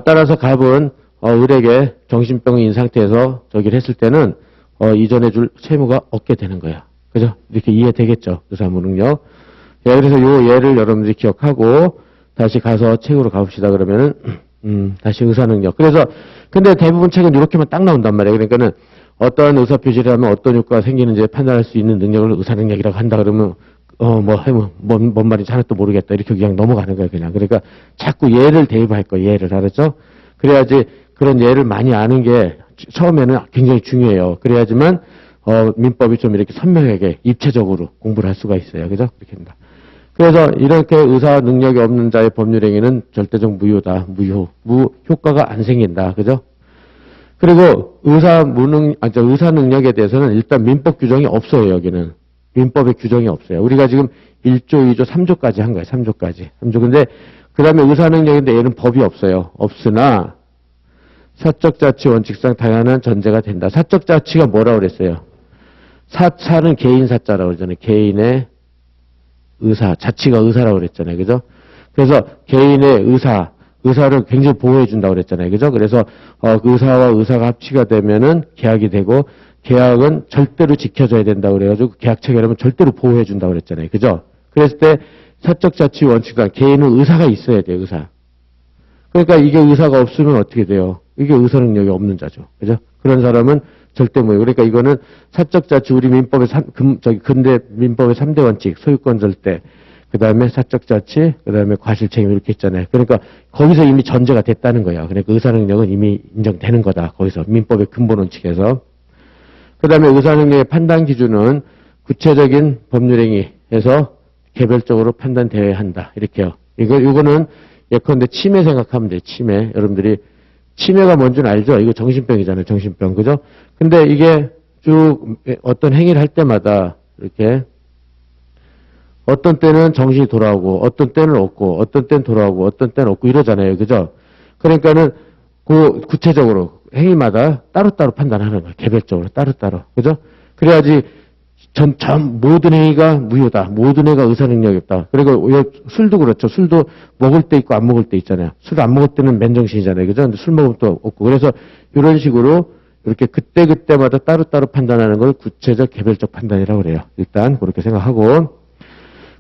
Speaker 1: 따라서 갑은 을에게 정신병인 상태에서 저기를 했을 때는 이전해줄 채무가 없게 되는 거야, 그죠? 이렇게 이해되겠죠, 의사 무능력. 예, 그래서 요 예를 여러분들이 기억하고 다시 가서 책으로 가봅시다. 그러면은 다시 의사 능력. 그래서 근데 대부분 책은 이렇게만 딱 나온단 말이에요. 그러니까는 어떠한 의사 표시를 하면 어떤 효과가 생기는지 판단할 수 있는 능력을 의사 능력이라고 한다 그러면 뭔 말인지 하나도 모르겠다. 이렇게 그냥 넘어가는 거예요, 그냥. 그러니까 자꾸 예를 대입할 거예요, 예를. 알았죠? 그래야지 그런 예를 많이 아는 게 처음에는 굉장히 중요해요. 그래야지만, 민법이 좀 이렇게 선명하게, 입체적으로 공부를 할 수가 있어요. 그죠? 그렇게 합니다. 그래서 이렇게 의사 능력이 없는 자의 법률행위는 절대적 무효다. 효과가 안 생긴다. 그죠? 그리고 의사 능력에 대해서는 일단 민법 규정이 없어요, 여기는. 민법의 규정이 없어요. 우리가 지금 1조, 2조, 3조까지 한 거예요. 3조까지. 근데, 그 다음에 의사 능력인데 얘는 법이 없어요. 없으나, 사적 자치 원칙상 당연한 전제가 된다. 사적 자치가 뭐라고 그랬어요? 사는 개인 사자라고 그러잖아요. 개인의 의사, 자치가 의사라고 그랬잖아요. 그죠? 그래서 개인의 의사를 굉장히 보호해 준다고 그랬잖아요. 그죠? 그래서 의사와 의사가 합치가 되면은 계약이 되고 계약은 절대로 지켜줘야 된다고 그래가지고 계약 체결하면 절대로 보호해 준다고 그랬잖아요. 그죠? 그랬을 때 사적 자치 원칙상 개인은 의사가 있어야 돼요. 의사. 그러니까 이게 의사가 없으면 어떻게 돼요? 이게 의사 능력이 없는 자죠. 그죠? 그런 사람은 절대 무효. 그러니까 이거는 사적 자치 우리 민법의 근대 민법의 3대 원칙, 소유권 절대, 그 다음에 사적 자치, 그 다음에 과실 책임 이렇게 있잖아요. 그러니까 거기서 이미 전제가 됐다는 거예요. 그러니까 의사 능력은 이미 인정되는 거다. 거기서 민법의 근본 원칙에서. 그 다음에 의사 능력의 판단 기준은 구체적인 법률 행위에서 개별적으로 판단되어야 한다. 이렇게요. 이거는 예컨대 치매 생각하면 돼요. 치매. 여러분들이 치매가 뭔지는 알죠? 이거 정신병이잖아요. 정신병. 그죠? 근데 이게 쭉 어떤 행위를 할 때마다 이렇게 어떤 때는 정신이 돌아오고 어떤 때는 없고 어떤 때는 돌아오고 어떤 때는 없고 이러잖아요. 그죠? 그러니까는 그 구체적으로 행위마다 따로따로 판단하는 거예요. 개별적으로 따로따로. 그죠? 그래야지 모든 행위가 무효다. 모든 행위가 의사 능력이 없다. 그리고 술도 그렇죠. 술도 먹을 때 있고 안 먹을 때 있잖아요. 술 안 먹을 때는 맨정신이잖아요. 그죠? 근데 술 먹으면 또 없고. 그래서 이런 식으로 이렇게 그때그때마다 따로따로 판단하는 걸 구체적 개별적 판단이라고 그래요. 일단 그렇게 생각하고.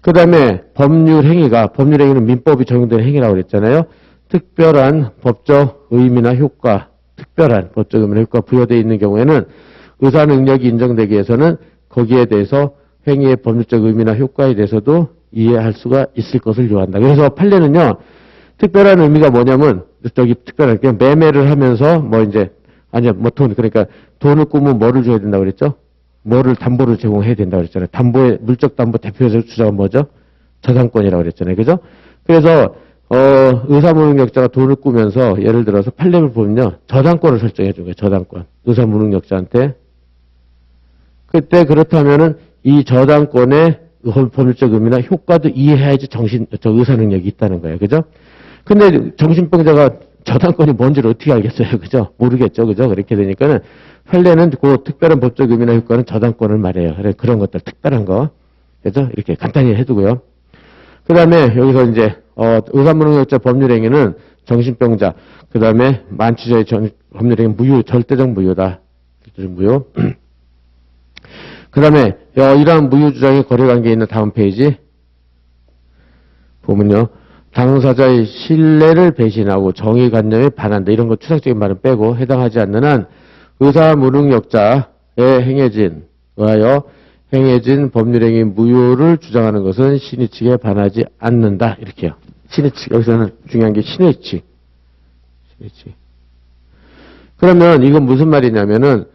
Speaker 1: 그 다음에 법률 행위는 민법이 적용되는 행위라고 그랬잖아요. 특별한 법적 의미나 효과, 특별한 법적 의미나 효과 부여되어 있는 경우에는 의사 능력이 인정되기 위해서는 거기에 대해서 행위의 법률적 의미나 효과에 대해서도 이해할 수가 있을 것을 요한다. 그래서 판례는요, 특별한 의미가 뭐냐면, 특별한, 그냥 매매를 하면서, 그러니까 돈을 꾸면 뭐를 줘야 된다고 그랬죠? 뭐를 담보를 제공해야 된다고 그랬잖아요. 물적 담보 대표에서 주장은 뭐죠? 저당권이라고 그랬잖아요. 그죠? 그래서, 의사무능력자가 돈을 꾸면서, 예를 들어서 판례를 보면요, 저당권을 설정해 준 거예요. 저당권. 의사무능력자한테. 그때 그렇다면은 이 저당권의 법률적 의미나 효과도 이해해야지 의사 능력이 있다는 거예요. 그죠? 근데 정신병자가 저당권이 뭔지를 어떻게 알겠어요? 그죠? 모르겠죠. 그죠? 그렇게 되니까는 판례는 그 특별한 법적 의미나 효과는 저당권을 말해요. 그런 것들, 특별한 거. 그죠? 이렇게 간단히 해두고요. 그 다음에 여기서 이제, 의사무능력자 법률행위는 정신병자, 그 다음에 만취자의 법률행위 절대적 무효다. 절대적 무효. 그 다음에 이러한 무효주장의 거래관계에 있는 다음 페이지 보면요. 당사자의 신뢰를 배신하고 정의관념에 반한다. 이런 거 추상적인 말은 빼고 해당하지 않는 한 의사무능력자에 의하여 행해진 법률행위 무효를 주장하는 것은 신의 측에 반하지 않는다. 이렇게요. 신의 측. 여기서는 중요한 게 신의 측. 신의 측. 그러면 이건 무슨 말이냐면은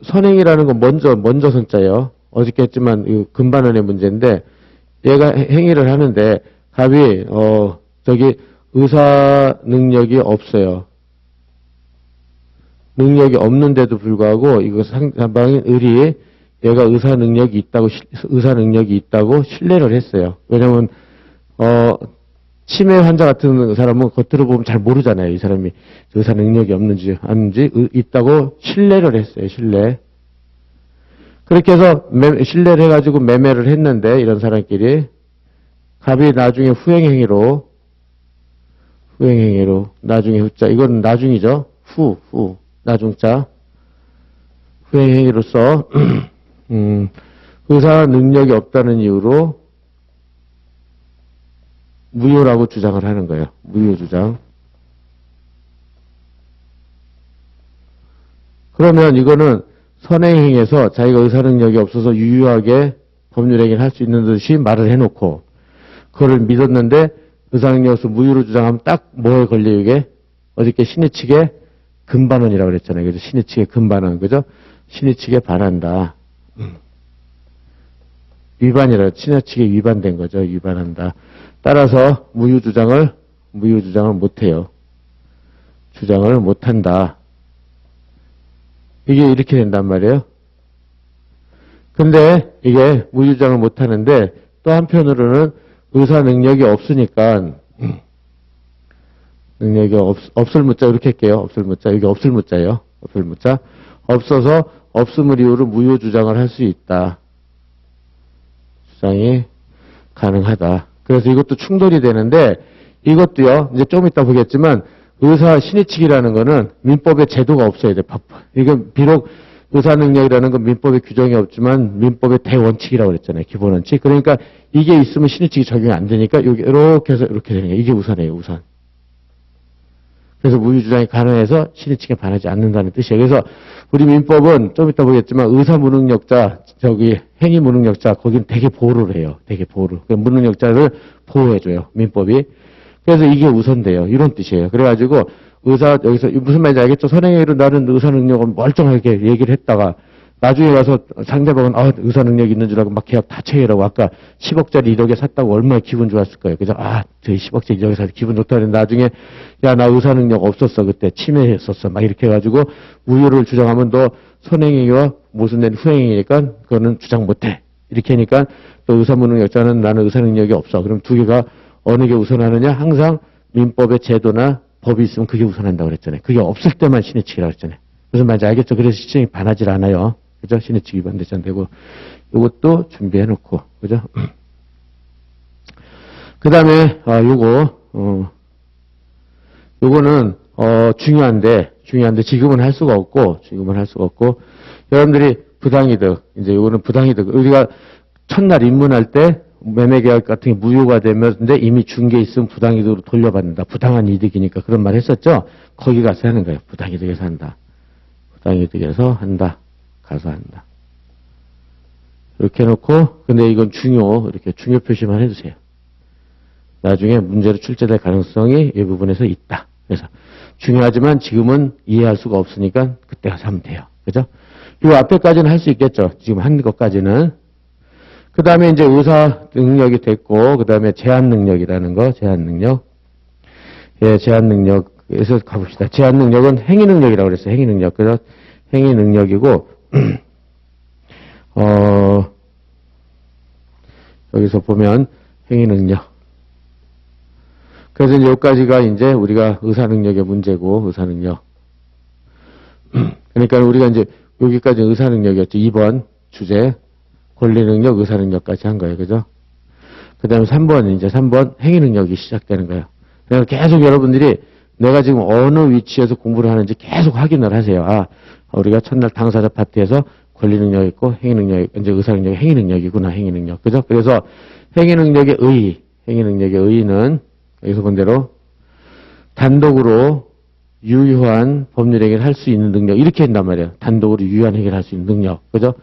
Speaker 1: 선행이라는 건 먼저 선자예요. 어저께 했지만, 금반원의 문제인데, 얘가 행위를 하는데, 갑이, 의사 능력이 없어요. 능력이 없는데도 불구하고, 이거 상대방인 을이, 얘가 의사 능력이 있다고 신뢰를 했어요. 왜냐면, 치매 환자 같은 사람은 겉으로 보면 잘 모르잖아요. 이 사람이 의사 능력이 없는지 있다고 신뢰를 했어요. 신뢰. 그렇게 해서 신뢰를 해가지고 매매를 했는데 이런 사람끼리 갑이 나중에 후행행위로 나중에 후자 이건 나중이죠. 나중자 후행행위로서 의사 능력이 없다는 이유로 무효라고 주장을 하는 거예요. 무효 주장. 그러면 이거는 선행행위에서 자기가 의사능력이 없어서 유효하게 법률행위를 할 수 있는 듯이 말을 해놓고 그거를 믿었는데 의사능력이 없어서 무효로 주장하면 딱 뭐에 걸려요 이게? 어저께 신의 측의 금반원이라고 그랬잖아요. 그래서 신의 측의 금반원. 그죠? 신의 측에 반한다. 신의 측에 위반된 거죠. 위반한다. 따라서 무효 주장을 못해요. 주장을 못한다. 이게 이렇게 된단 말이에요. 근데 이게 무효 주장을 못하는데 또 한편으로는 의사 능력이 없으니까 능력이 없을 무자 이렇게 할게요. 없을 무자. 여기 없을 무자예요. 없을 무자. 없어서 없음을 이유로 무효 주장을 할 수 있다. 주장이 가능하다. 그래서 이것도 충돌이 되는데 이것도요. 이제 좀 이따 보겠지만 의사 신의칙이라는 거는 민법에 제도가 없어야 돼. 이건 비록 의사 능력이라는 건 민법에 규정이 없지만 민법의 대원칙이라고 그랬잖아요. 기본 원칙. 그러니까 이게 있으면 신의칙이 적용이 안 되니까 여기 이렇게 해서 이렇게 되는 거예요. 이게 우선이에요. 우선. 그래서 무효 주장이 가능해서 신의칙에 반하지 않는다는 뜻이에요. 그래서 우리 민법은 좀 이따 보겠지만 의사 무능력자, 행위 무능력자, 거긴 되게 보호를 해요. 되게 보호를. 무능력자를 보호해줘요. 민법이. 그래서 이게 우선돼요. 이런 뜻이에요. 그래가지고 여기서 무슨 말인지 알겠죠? 선행위로 나는 의사 능력은 멀쩡하게 얘기를 했다가 나중에 가서 상대방은 의사 능력이 있는 줄 알고 막 계약 다 체결하고 아까 10억짜리 1억에 샀다고 얼마나 기분 좋았을 거예요. 그래서 저희 10억짜리 1억에 사서 기분 좋다는데 나중에 야, 나 의사 능력 없었어. 그때 치매했었어. 막 이렇게 해가지고 무효를 주장하면 너 선행위와 모순된 후행위니까 그거는 주장 못해. 이렇게 하니까 또 의사 무능력자는 나는 의사 능력이 없어. 그럼 두 개가 어느 게 우선하느냐? 항상 민법의 제도나 법이 있으면 그게 우선한다고 그랬잖아요. 그게 없을 때만 신의칙이라고 그랬잖아요. 무슨 말인지 알겠죠? 그래서 시청이 반하질 않아요. 그죠? 신의칙 위반되지 않고. 요것도 준비해 놓고. 그죠? 그 다음에, 요거는, 중요한데 지금은 할 수가 없고, 여러분들이 부당이득, 이제 요거는 부당이득. 우리가 첫날 입문할 때 매매계약 같은 게 무효가 되면, 근데 이미 준 게 있으면 부당이득으로 돌려받는다. 부당한 이득이니까 그런 말 했었죠? 거기 가서 하는 거예요. 부당이득에서 한다. 부당이득에서 한다. 가서 한다. 이렇게 해놓고, 근데 이건 이렇게 중요 표시만 해주세요. 나중에 문제로 출제될 가능성이 이 부분에서 있다. 그래서 중요하지만 지금은 이해할 수가 없으니까 그때 가서 하면 돼요. 그죠? 이 앞에까지는 할 수 있겠죠. 지금 한 것까지는. 그 다음에 이제 의사 능력이 됐고, 그 다음에 제한 능력이라는 거, 제한 능력. 예, 제한 능력에서 가봅시다. 제한 능력은 행위 능력이라고 그랬어요. 행위 능력. 그래서 행위 능력이고, 여기서 보면 행위 능력. 그래서 이제 여기까지가 이제 우리가 의사 능력의 문제고, 의사 능력. 그러니까 우리가 이제 여기까지 의사 능력이었죠. 2번 주제. 권리 능력, 의사 능력까지 한 거예요. 그죠? 그 다음에 3번 행위 능력이 시작되는 거예요. 그래서 계속 여러분들이 내가 지금 어느 위치에서 공부를 하는지 계속 확인을 하세요. 우리가 첫날 당사자 파트에서 권리 능력이 있고 행위 능력이, 이제 의사 능력이 행위 능력이구나, 행위 능력. 그죠? 그래서 행위 능력의 의의는 여기서 본 대로 단독으로 유효한 법률 행위를 할 수 있는 능력. 이렇게 한단 말이에요. 단독으로 유효한 행위를 할 수 있는 능력. 그죠?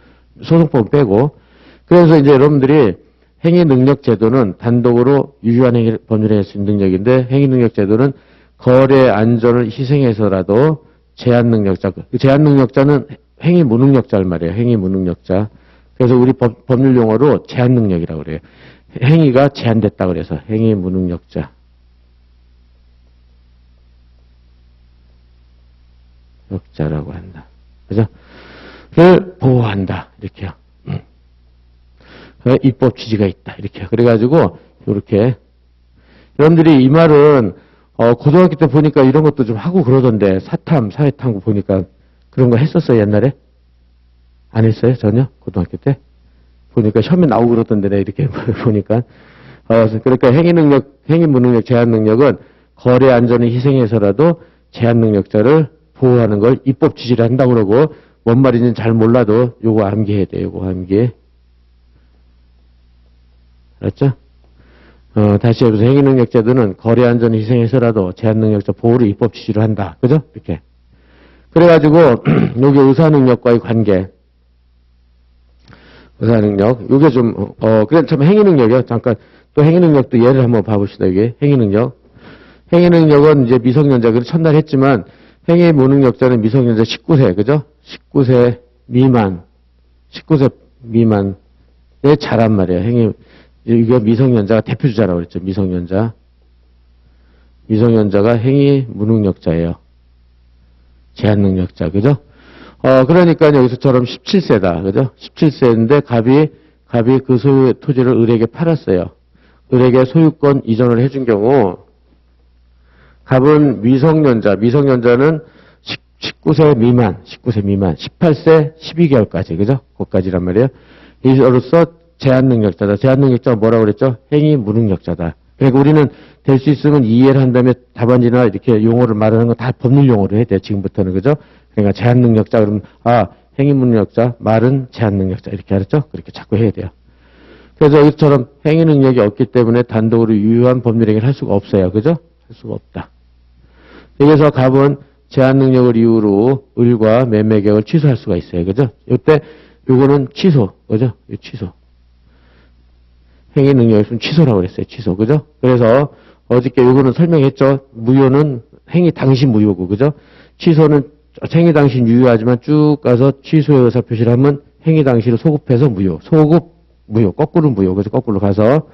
Speaker 1: 소송법 빼고. 그래서 이제 여러분들이 행위 능력 제도는 단독으로 유효한 행위, 법률을 할 수 있는 능력인데 행위 능력 제도는 거래 안전을 희생해서라도 제한 능력자. 제한 능력자는 행위 무능력자를 말이에요. 행위 무능력자. 그래서 우리 법률 용어로 제한 능력이라고 그래요. 행위가 제한됐다 그래서 행위 무능력자. 역자라고 한다. 그죠? 를 보호한다. 이렇게요. 입법 취지가 있다. 이렇게요. 그래가지고, 요렇게. 여러분들이 이 말은, 고등학교 때 보니까 이런 것도 좀 하고 그러던데, 사회탐구 보니까 그런 거 했었어요, 옛날에? 안 했어요, 전혀? 고등학교 때? 보니까 시험에 나오고 그러던데, 내 이렇게 보니까. 그러니까 행위 무능력, 제한 능력은 거래 안전을 희생해서라도 제한 능력자를 보호하는 걸 입법 취지를 한다고 그러고, 뭔 말인지는 잘 몰라도 요거 암기해야 돼요. 요거 암기. 알았죠? 다시 해보세요. 행위능력 제도는 거래 안전을 희생해서라도 제한능력자 보호를 입법 취지로 한다. 그죠? 이렇게. 그래가지고 여기 의사능력과의 관계. 의사능력. 요게 좀 그래 참 행위능력이요. 잠깐 또 행위능력도 예를 한번 봐봅시다. 이게 행위능력. 행위능력은 이제 미성년자 그래서 첫날 했지만 행위 무능력자는 미성년자 19세. 그죠? 19세 미만의 자란 말이에요. 이거 미성년자가 대표주자라고 그랬죠. 미성년자가 행위 무능력자예요. 제한 능력자. 그죠? 그러니까 여기서처럼 17세다. 그죠? 17세인데 갑이 그 소유의 토지를 을에게 팔았어요. 을에게 소유권 이전을 해준 경우 갑은 미성년자는 19세 미만, 18세 12개월까지, 그죠? 그것까지란 말이에요. 이로써 제한능력자다. 제한능력자가 뭐라고 그랬죠? 행위 무능력자다. 그러니까 우리는 될 수 있으면 이해를 한 다음에 답안지나 이렇게 용어를 말하는 거 다 법률 용어로 해야 돼요. 지금부터는, 그죠? 그러니까 제한능력자, 그러면, 행위 무능력자, 말은 제한능력자. 이렇게 알았죠? 그렇게 자꾸 해야 돼요. 그래서 여기처럼 행위 능력이 없기 때문에 단독으로 유효한 법률 행위를 할 수가 없어요. 그죠? 할 수가 없다. 여기서 갑은 제한 능력을 이유로 을과 매매 계약을 취소할 수가 있어요. 그죠? 이때 요거는 취소. 그죠? 이 취소. 행위 능력이 있으면 취소라고 그랬어요. 취소. 그죠? 그래서 어저께 요거는 설명했죠. 무효는 행위 당시 무효고. 그죠? 취소는 행위 당시 유효하지만 쭉 가서 취소의 의사 표시를 하면 행위 당시를 소급해서 무효. 소급 무효. 거꾸로 무효. 그래서 거꾸로 가서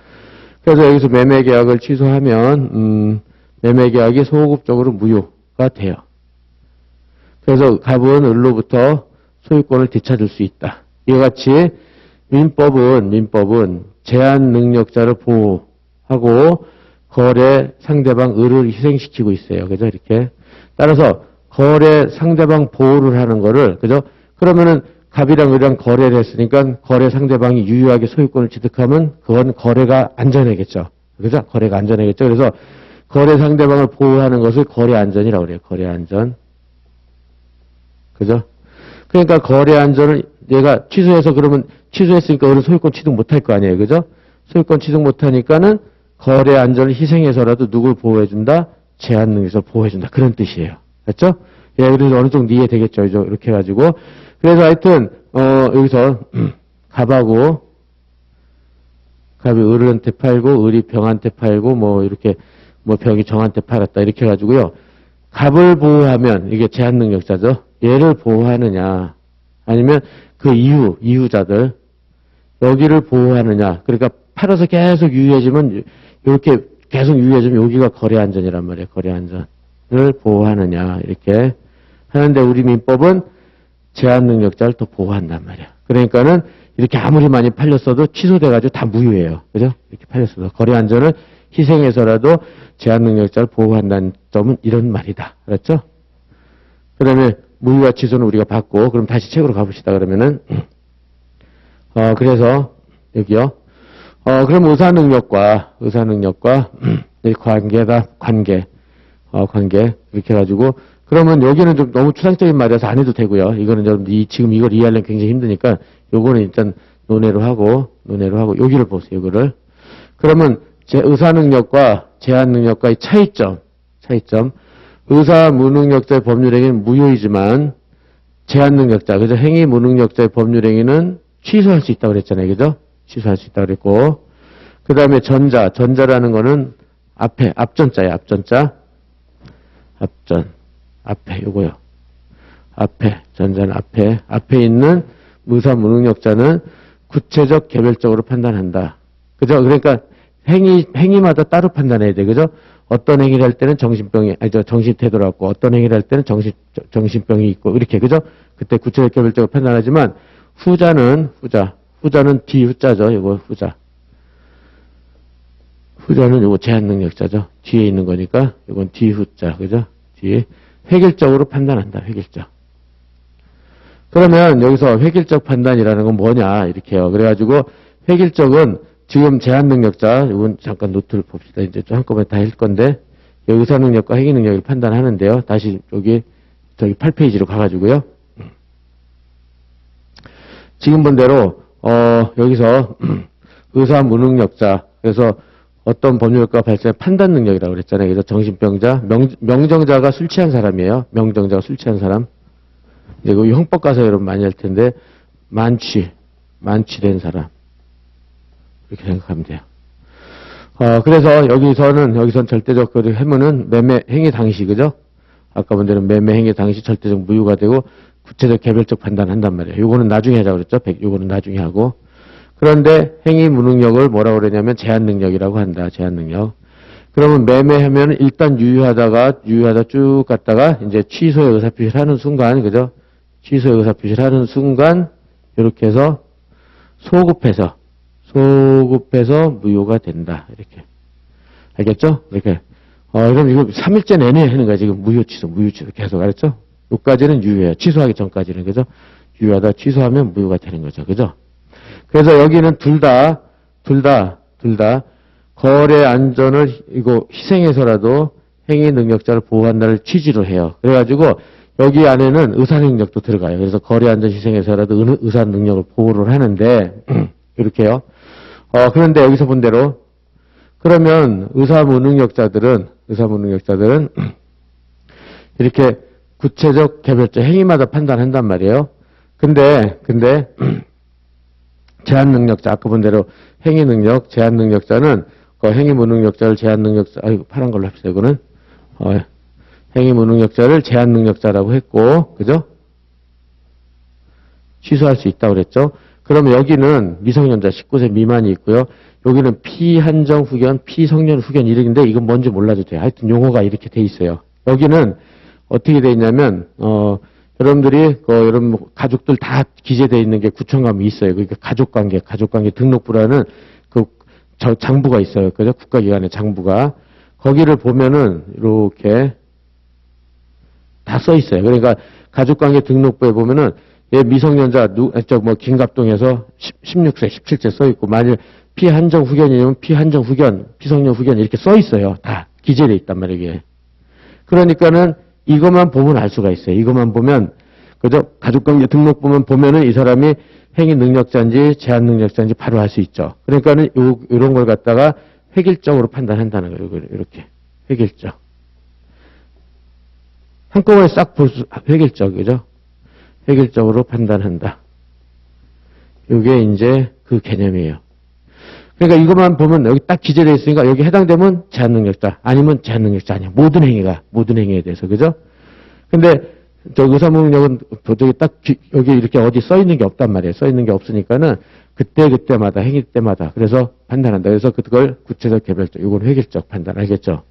Speaker 1: 그래서 여기서 매매 계약을 취소하면 매매 계약이 소급적으로 무효가 돼요. 그래서 갑은 을로부터 소유권을 되찾을 수 있다. 이와 같이 민법은 제한 능력자를 보호하고 거래 상대방 을을 희생시키고 있어요. 그죠? 이렇게. 따라서 거래 상대방 보호를 하는 거를, 그죠? 그러면은 갑이랑 을이랑 거래를 했으니까 거래 상대방이 유효하게 소유권을 취득하면 그건 거래가 안전하겠죠. 그죠? 거래가 안전하겠죠. 그래서 거래 상대방을 보호하는 것을 거래 안전이라고 그래요. 거래 안전. 그죠? 그러니까 거래 안전을 얘가 취소해서 그러면 취소했으니까 을은 소유권 취득 못할 거 아니에요. 그죠? 소유권 취득 못하니까는 거래 안전을 희생해서라도 누굴 보호해준다? 제한 능력에서 보호해준다. 그런 뜻이에요. 맞죠? 예, 그래서 어느 정도 이해되겠죠. 이렇게 해가지고. 그래서 하여튼, 여기서, 갑이 을한테 팔고, 을이 병한테 팔고, 뭐, 이렇게, 뭐, 병이 정한테 팔았다. 이렇게 해가지고요. 갑을 보호하면, 이게 제한 능력자죠. 얘를 보호하느냐, 아니면 그 이후자들, 여기를 보호하느냐. 그러니까 팔아서 계속 유효해지면, 이렇게 계속 유효해지면 여기가 거래 안전이란 말이에요. 거래 안전을 보호하느냐. 이렇게 하는데 우리 민법은 제한 능력자를 더 보호한단 말이야. 그러니까는 이렇게 아무리 많이 팔렸어도 취소돼가지고 다 무효예요. 그죠? 이렇게 팔렸어도. 거래 안전을 희생해서라도 제한 능력자를 보호한다는 점은 이런 말이다. 알았죠? 그 다음에 무효와 취소는 우리가 봤고, 그럼 다시 책으로 가봅시다. 그러면은, 그래서, 여기요. 그럼 의사능력과, 관계. 이렇게 해가지고, 그러면 여기는 좀 너무 추상적인 말이라서 안 해도 되고요. 이거는 좀 지금 이걸 이해하려면 굉장히 힘드니까, 요거는 일단 논외로 하고, 여기를 보세요. 요거를. 그러면 의사능력과 제한능력과의 차이점. 의사 무능력자의 법률행위는 무효이지만, 제한능력자, 그죠? 행위 무능력자의 법률행위는 취소할 수 있다고 그랬잖아요. 그죠? 취소할 수 있다고 그랬고. 그 다음에 전자라는 거는 앞전자예요. 요거요. 전자는 앞에 있는 의사 무능력자는 구체적 개별적으로 판단한다. 그죠? 그러니까 행위마다 따로 판단해야 돼. 그죠? 어떤 행위를 할 때는 정신태도로 갖고, 어떤 행위를 할 때는 정신병이 있고, 이렇게, 그죠? 그때 구체적 개별적으로 판단하지만, 후자는 뒤후자죠. 이거 후자는 요거 제한능력자죠. 뒤에 있는 거니까, 이건 뒤후자, 그죠? 뒤에. 획일적으로 판단한다, 획일적. 그러면 여기서 획일적 판단이라는 건 뭐냐, 이렇게요. 그래가지고, 획일적은 지금 제한능력자, 이건 잠깐 노트를 봅시다. 이제 좀 한꺼번에 다 할 건데, 여기 의사능력과 행위능력을 판단하는데요. 다시 저기 8페이지로 가가지고요. 지금 본 대로, 여기서 의사 무능력자, 그래서 어떤 법률과 발생한 판단 능력이라고 그랬잖아요. 그래서 정신병자, 명정자가 술 취한 사람이에요. 명정자가 술 취한 사람. 이거 형법 가서 여러분 많이 할 텐데, 만취된 사람. 이렇게 생각하면 돼요. 그래서 여기선 절대적 그 해무는 매매 행위 당시, 그죠? 아까 본 대로 매매 행위 당시 절대적 무효가 되고 구체적 개별적 판단을 한단 말이에요. 요거는 나중에 하자고 그랬죠? 요거는 나중에 하고. 그런데 행위 무능력을 뭐라고 그러냐면 제한 능력이라고 한다. 제한 능력. 그러면 매매하면 일단 유효하다 쭉 갔다가 이제 취소의 의사표시를 하는 순간, 그죠? 취소의 의사표시를 하는 순간 이렇게 해서 소급해서 무효가 된다. 이렇게. 알겠죠? 이렇게. 그럼 이거 3일째 내내 하는 거야. 지금 무효 취소 계속. 알았죠? 여기까지는 유효해요. 취소하기 전까지는. 그죠? 유효하다 취소하면 무효가 되는 거죠. 그죠? 그래서 여기는 둘 다 거래 안전을 이거 희생해서라도 행위 능력자를 보호한다를 취지로 해요. 그래가지고 여기 안에는 의사 능력도 들어가요. 그래서 거래 안전 희생해서라도 의사 능력을 보호를 하는데 이렇게요. 그런데 여기서 본 대로 그러면 의사 무능력자들은 이렇게 구체적, 개별적 행위마다 판단한단 말이에요. 근데, 제한 능력자, 아까 본 대로 행위 능력, 제한 능력자는 그 행위 무능력자를 제한 능력자, 아이고, 파란 걸로 합시다, 이거는. 행위 무능력자를 제한 능력자라고 했고, 그죠? 취소할 수 있다고 그랬죠? 그러면 여기는 미성년자 19세 미만이 있고요. 여기는 피한정 후견, 피성년 후견 이름인데 이건 뭔지 몰라도 돼요. 하여튼 용어가 이렇게 돼 있어요. 여기는 어떻게 돼 있냐면, 여러분들이, 여러분 가족들 다 기재되어 있는 게 구청감이 있어요. 그러니까 가족관계 등록부라는 그 장부가 있어요. 그죠? 국가기관의 장부가. 거기를 보면은 이렇게 다 써 있어요. 그러니까 가족관계 등록부에 보면은 얘 미성년자 김갑동에서 16세, 17세 써 있고 만일 피한정 후견이면 피한정 후견, 피성년 후견 이렇게 써 있어요. 다 기재되어 있단 말이에요. 이게. 그러니까는 이것만 보면 알 수가 있어요. 이것만 보면 그죠? 가족관계 등록부만 보면은 이 사람이 행위 능력자인지 제한 능력자인지 바로 알 수 있죠. 그러니까는 이런 걸 갖다가 획일적으로 판단한다는 거예요. 이렇게 획일적. 한꺼번에 싹 볼 수, 획일적이죠. 획일적으로 판단한다. 이게 이제 그 개념이에요. 그러니까 이것만 보면 여기 딱 기재되어 있으니까 여기 해당되면 제한 능력자, 아니면 제한 능력자 아니야. 모든 행위에 대해서, 그죠? 근데 저 의사무능력은 도저히 딱 여기 이렇게 어디 써 있는 게 없단 말이에요. 써 있는 게 없으니까는 그때마다 행위 때마다 그래서 판단한다. 그래서 그걸 구체적, 개별적, 이건 획일적 판단, 알겠죠?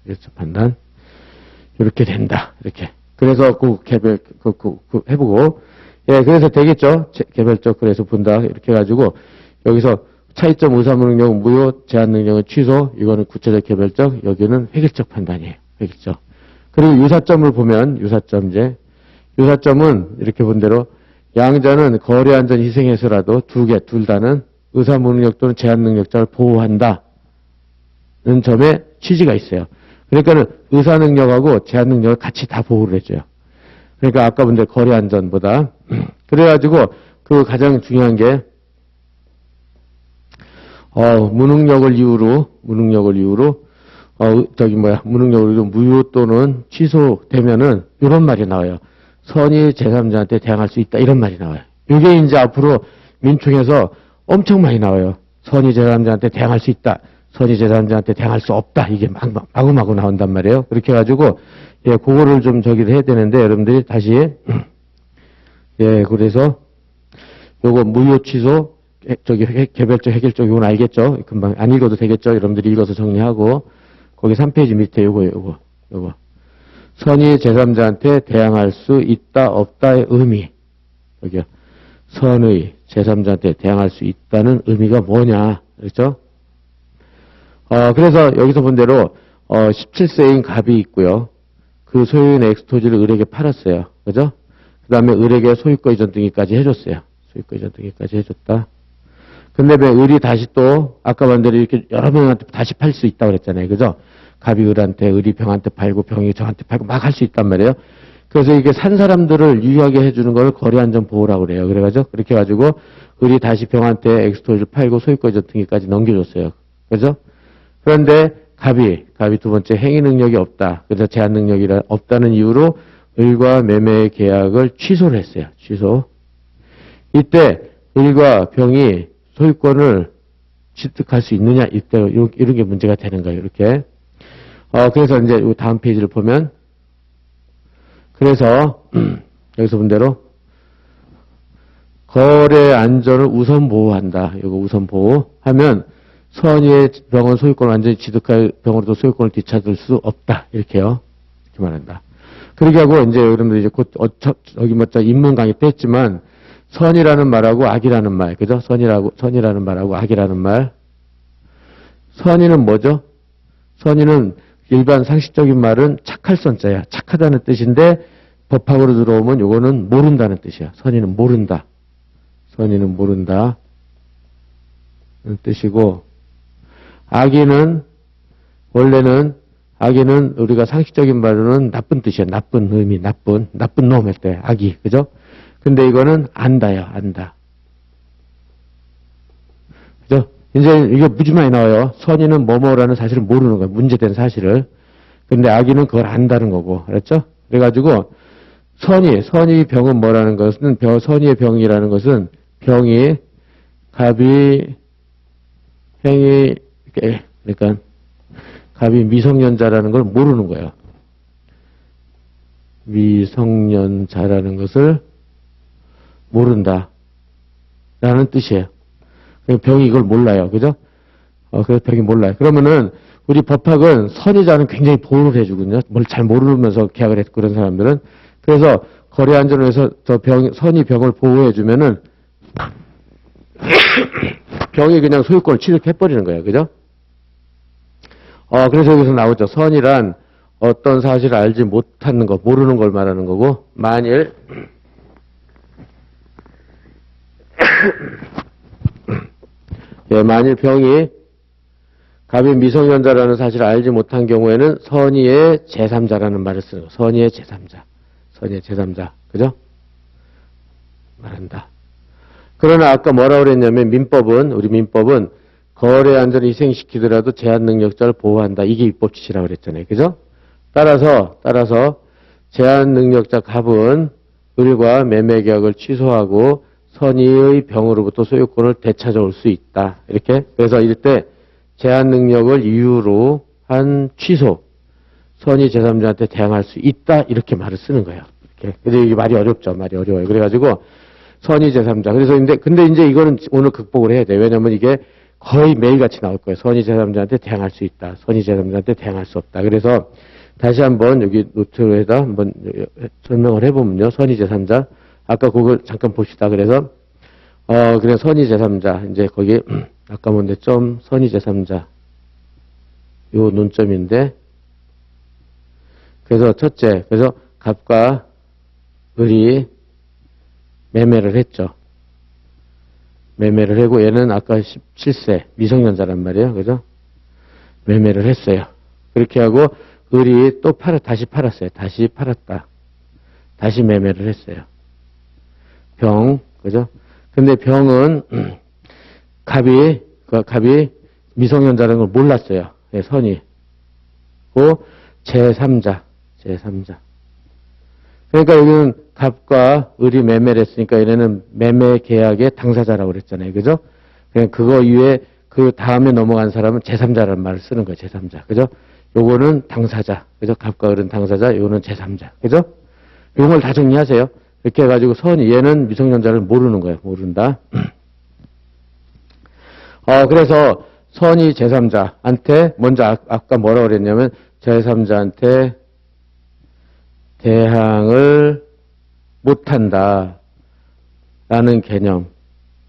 Speaker 1: 획일적 판단. 이렇게 된다. 이렇게. 그래서 해보고. 예, 그래서 되겠죠? 개별적, 그래서 본다. 이렇게 해가지고, 여기서 차이점 의사무능력은 무효, 제한 능력은 취소, 이거는 구체적, 개별적, 여기는 획일적 판단이에요. 획일적. 그리고 유사점을 보면, 유사점은 이렇게 본 대로, 양자는 거래 안전 희생해서라도 둘 다는 의사무능력 또는 제한 능력자를 보호한다는 점에 취지가 있어요. 그러니까는 의사 능력하고 제한 능력을 같이 다 보호를 해줘요. 그러니까 아까 본 대로 거래 안전보다. 그래가지고 그 가장 중요한 게, 무능력을 이유로, 무능력을 이유로 무효 또는 취소되면은 이런 말이 나와요. 선의 제3자한테 대항할 수 있다. 이런 말이 나와요. 이게 이제 앞으로 민총에서 엄청 많이 나와요. 선의 제3자한테 대항할 수 있다. 선의 제3자한테 대항할 수 없다. 이게 마구마구 나온단 말이에요. 그렇게 해가지고, 예, 그거를 좀 해야 되는데, 여러분들이 다시, 예, 그래서, 요거 무효 취소, 개별적, 획일적, 요건 알겠죠? 금방 안 읽어도 되겠죠? 여러분들이 읽어서 정리하고, 거기 3페이지 밑에 요거. 선의 제3자한테 대항할 수 있다, 없다의 의미. 여기요. 선의 제3자한테 대항할 수 있다는 의미가 뭐냐. 그렇죠? 그래서 여기서 본 대로, 17세인 갑이 있고요. 그 소유인의 엑스토지를 을에게 팔았어요. 그죠? 그 다음에 을에게 소유권 이전 등기까지 해줬어요. 소유권 이전 등기까지 해줬다. 근데 왜 을이 다시 또, 아까 반대로 이렇게 여러 명한테 다시 팔 수 있다고 그랬잖아요. 그죠? 갑이 을한테, 을이 병한테 팔고, 병이 저한테 팔고 막 할 수 있단 말이에요. 그래서 이게 산 사람들을 유효하게 해주는 걸 거래안전보호라고 그래요. 그래가지고, 그렇게 해가지고, 을이 다시 병한테 엑스토지를 팔고 소유권 이전 등기까지 넘겨줬어요. 그죠? 그런데 갑이 두 번째 행위 능력이 없다. 그래서 제한 능력이 없다는 이유로 을과 매매의 계약을 취소를 했어요. 취소. 이때 을과 병이 소유권을 취득할 수 있느냐, 이때 이런 게 문제가 되는 거예요. 이렇게. 그래서 이제 이 다음 페이지를 보면, 그래서 여기서 본 대로 거래 안전을 우선 보호한다. 이거 우선 보호하면 선의의 병원 소유권을 완전히 취득할 병으로도 소유권을 되찾을 수 없다. 이렇게요. 이렇게 말한다. 그렇게 하고, 이제, 여러분들 이제 곧, 인문 강의 때 했지만, 선이라는 말하고 악이라는 말, 그죠? 선이라는 말하고 악이라는 말. 선의는 뭐죠? 선의는 일반 상식적인 말은 착할 선자야. 착하다는 뜻인데, 법학으로 들어오면 요거는 모른다는 뜻이야. 선의는 모른다. 선의는 모른다. 는 뜻이고, 원래는 우리가 상식적인 말로는 나쁜 뜻이야. 나쁜 의미, 나쁜 놈 할 때, 악이, 그죠? 근데 이거는 안다요, 안다. 그죠? 이제 이게 무지 많이 나와요. 선의는 뭐뭐라는 사실을 모르는 거야. 문제된 사실을. 근데 아기는 그걸 안다는 거고, 알았죠? 그래가지고, 선의 병은 뭐라는 것은, 선의의 병이라는 것은, 병이, 갑이, 행이, 그러니까, 갑이 미성년자라는 걸 모르는 거예요. 미성년자라는 것을 모른다. 라는 뜻이에요. 병이 이걸 몰라요. 그죠? 그래서 병이 몰라요. 그러면은, 우리 법학은 선의자는 굉장히 보호를 해주거든요. 뭘 잘 모르면서 계약을 했고 그런 사람들은. 그래서 거래 안전을 해서 선의 병을 보호해주면은, 병이 그냥 소유권을 취득해버리는 거예요. 그죠? 그래서 여기서 나오죠. 선이란 어떤 사실을 알지 못하는 것, 모르는 걸 말하는 거고, 만일 병이 갑이 미성년자라는 사실을 알지 못한 경우에는 선의의 제3자라는 말을 쓰는 거예요. 선의의 제3자. 선의의 제3자. 그죠? 말한다. 그러나 아까 뭐라고 그랬냐면 우리 민법은 거래 안전을 희생시키더라도 제한 능력자를 보호한다. 이게 입법 취지라고 그랬잖아요. 그죠? 따라서 제한 능력자 갑은 을과 매매 계약을 취소하고 선의의 병으로부터 소유권을 되찾아올 수 있다. 이렇게. 그래서 이럴 때 제한 능력을 이유로 한 취소, 선의 제3자한테 대항할 수 있다. 이렇게 말을 쓰는 거예요. 이렇게. 근데 이게 말이 어렵죠. 말이 어려워요. 그래가지고 선의 제3자. 그래서 근데 이제 이거는 오늘 극복을 해야 돼. 왜냐면 이게 거의 매일같이 나올 거예요. 선의 제3자한테 대항할 수 있다. 선의 제3자한테 대항할 수 없다. 그래서 다시 한번 여기 노트에다 한번 설명을 해보면요. 선의 제3자. 아까 그걸 잠깐 봅시다. 그래서 그래 선의 제3자. 이제 거기 아까 뭔데 점 선의 제3자. 요 논점인데. 그래서 첫째. 그래서 갑과 을이 매매를 했죠. 매매를 하고 얘는 아까 17세 미성년자란 말이에요. 그죠? 매매를 했어요. 그렇게 하고 을이 또 다시 팔았어요. 다시 팔았다. 다시 매매를 했어요. 병, 그죠? 근데 병은 갑이 미성년자라는 걸 몰랐어요. 예, 선이. 고 제3자. 그러니까 여기는 갑과 을이 매매를 했으니까 얘네는 매매 계약의 당사자라고 그랬잖아요. 그죠? 그냥 그거 이외에 그 다음에 넘어간 사람은 제3자라는 말을 쓰는 거예요. 제3자. 그죠? 요거는 당사자. 그죠? 갑과 을은 당사자, 요거는 제3자. 그죠? 요걸 다 정리하세요. 이렇게 해가지고 얘는 미성년자를 모르는 거예요. 모른다. 그래서 선이 제3자한테 먼저 아까 뭐라고 그랬냐면 제3자한테 대항을 못한다. 라는 개념.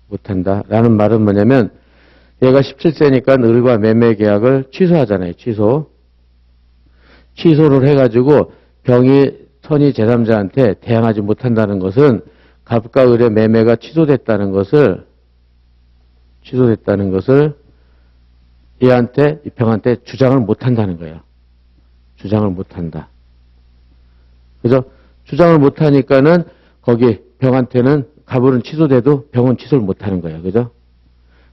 Speaker 1: 못한다. 라는 말은 뭐냐면 얘가 17세니까 을과 매매 계약을 취소하잖아요. 취소를 해가지고 병이 선이 제3자한테 대항하지 못한다는 것은 갑과 을의 매매가 취소됐다는 것을 이 병한테 주장을 못한다는 거예요. 주장을 못한다. 그죠? 주장을 못하니까는 거기 병한테는 갑을은 취소돼도 병은 취소를 못하는 거예요. 그죠?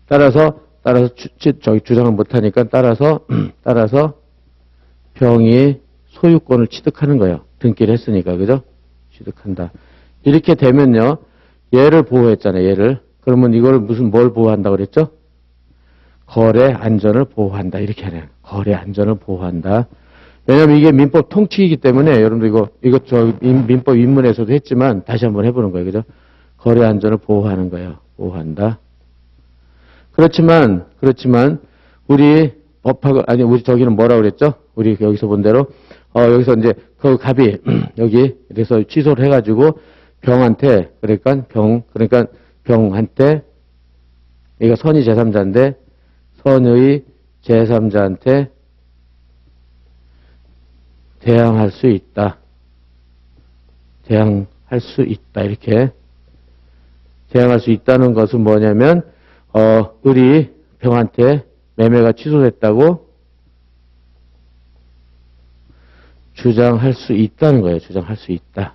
Speaker 1: 따라서 주장을 못하니까 따라서 병이 소유권을 취득하는 거예요. 등기를 했으니까. 그죠? 취득한다. 이렇게 되면요. 얘를 보호했잖아요. 얘를. 그러면 이걸 뭘 보호한다고 그랬죠? 거래 안전을 보호한다. 이렇게 하네요. 거래 안전을 보호한다. 왜냐면 이게 민법 통치이기 때문에 여러분들 이거 민법 입문에서도 했지만 다시 한번 해보는 거예요. 그죠? 거래 안전을 보호하는 거예요. 보호한다. 그렇지만 우리 법학을 우리 저기는 뭐라고 그랬죠? 우리 여기서 본 대로 여기서 이제 그 갑이 여기 그래서 취소를 해가지고 병한테 그러니까 병한테 이거 선의 제3자인데 선의 제3자한테 대항할 수 있다. 이렇게. 대항할 수 있다는 것은 뭐냐면, 을이 병한테 매매가 취소됐다고 주장할 수 있다는 거예요. 주장할 수 있다.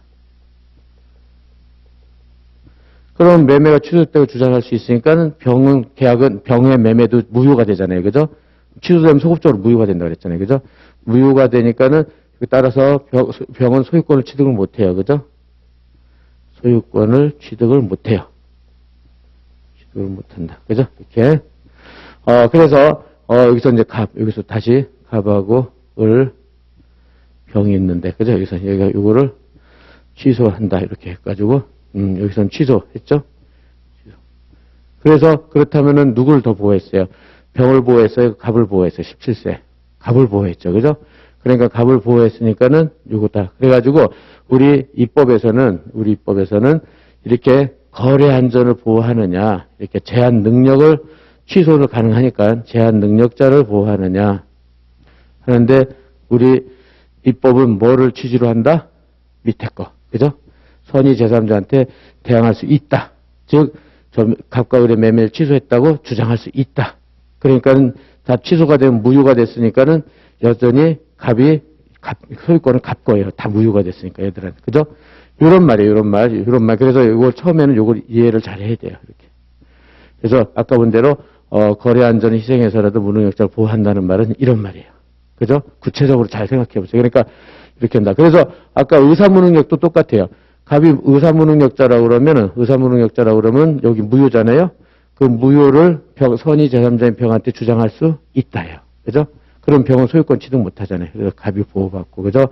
Speaker 1: 그럼 매매가 취소됐다고 주장할 수 있으니까는 병의 매매도 무효가 되잖아요. 그죠? 취소되면 소급적으로 무효가 된다 그랬잖아요. 그죠? 무효가 되니까는 따라서 병원 소유권을 취득을 못 해요. 그죠? 소유권을 취득을 못 해요. 취득을 못 한다. 그죠? 이렇게. 그래서, 여기서 이제 여기서 다시 갑하고 을 병이 있는데, 그죠? 여기서 여기가 요거를 취소한다. 이렇게 해가지고, 여기서는 취소했죠? 취소. 그래서 그렇다면은 누구를 더 보호했어요? 병을 보호했어요? 갑을 보호했어요? 17세. 갑을 보호했죠. 그죠? 그러니까 갑을 보호했으니까는 요거다. 그래가지고 우리 입법에서는 이렇게 거래 안전을 보호하느냐, 이렇게 제한 능력을 취소를 가능하니까 제한 능력자를 보호하느냐 하는데 우리 입법은 뭐를 취지로 한다? 밑에 거. 그죠? 선의 제3자한테 대항할 수 있다. 즉, 갑과 을의 매매를 취소했다고 주장할 수 있다. 그러니까는 다 취소가 되면 무효가 됐으니까는 여전히 소유권은 갑 거예요. 다 무효가 됐으니까 얘들한테. 그죠? 이런 말이에요. 이런 말. 그래서 이걸 처음에는 이걸 이해를 잘 해야 돼요. 이렇게. 그래서 아까 본 대로 거래 안전을 희생해서라도 무능력자를 보호한다는 말은 이런 말이에요. 그죠? 구체적으로 잘 생각해 보세요. 그러니까 이렇게 한다. 그래서 아까 의사무능력도 똑같아요. 갑이 의사무능력자라고 그러면 여기 무효잖아요. 그 무효를 선의 제3자인 병한테 주장할 수 있다요. 그죠? 그럼 병은 소유권 취득 못 하잖아요. 그래서 갑이 보호받고. 그죠?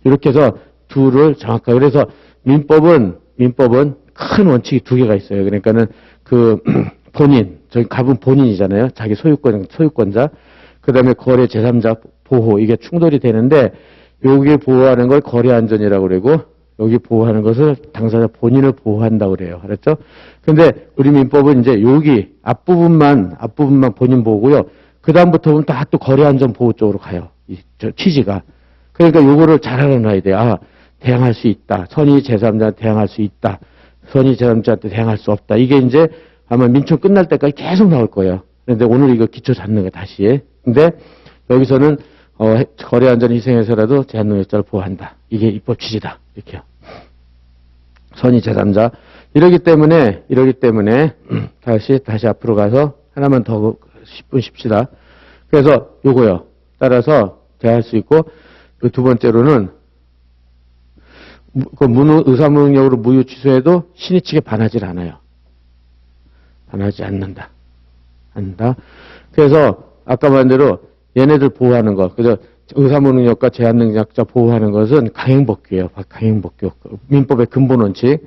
Speaker 1: 이렇게 해서 둘을 정확하게. 그래서 민법은 큰 원칙이 두 개가 있어요. 그러니까는 저기 갑은 본인이잖아요. 자기 소유권자. 그 다음에 거래 제3자 보호. 이게 충돌이 되는데, 여기 보호하는 걸 거래 안전이라고 그러고, 여기 보호하는 것을 당사자 본인을 보호한다고 그래요. 알았죠? 근데 우리 민법은 이제 여기 앞부분만 본인 보호고요. 그다음부터는 다 또 거래 안전 보호 쪽으로 가요. 취지가. 그러니까 요거를 잘 알아놔야 돼요. 대항할 수 있다. 선의 제3자한테 대항할 수 있다. 선의 제3자한테 대항할 수 없다. 이게 이제 아마 민청 끝날 때까지 계속 나올 거예요. 그런데 오늘 이거 기초 잡는 거예요. 다시. 근데 여기서는 거래 안전 희생해서라도 제한능력자를 보호한다. 이게 입법 취지다. 이렇게요. 선의 제3자. 이러기 때문에 다시 앞으로 가서 하나만 더 10분 쉽시다. 그래서 요거요. 따라서 대할 수 있고 그 두 번째로는 의사무능력으로 무효 취소해도 신의 측에 반하지 않아요. 반하지 않는다. 그래서 아까 말한 대로 얘네들 보호하는 거. 그래서 의사무능력과 제한능력자 보호하는 것은 강행법규예요. 강행법규. 민법의 근본 원칙.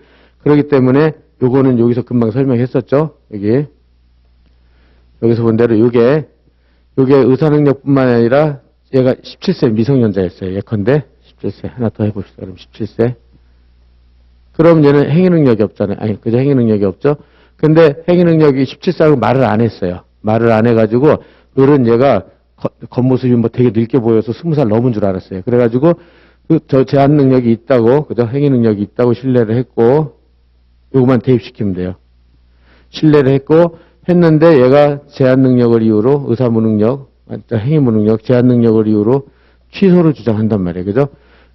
Speaker 1: 그렇기 때문에 요거는 여기서 금방 설명했었죠. 여기서 본 대로 요게 의사능력뿐만 아니라 얘가 17세 미성년자였어요. 예컨대 17세. 하나 더 해봅시다. 그럼 17세. 그럼 얘는 행위능력이 없잖아요. 그죠? 행위능력이 없죠? 근데 행위능력이 17세라고 말을 안 했어요. 말을 안 해가지고 을은 얘가 겉모습이 되게 늙게 보여서 20살 넘은 줄 알았어요. 그래가지고 저 제한 능력이 있다고, 그죠? 행위 능력이 있다고 신뢰를 했고, 요것만 대입시키면 돼요. 신뢰를 했는데 얘가 제한 능력을 이유로 의사무능력, 행위무능력, 제한 능력을 이유로 취소를 주장한단 말이에요. 그죠?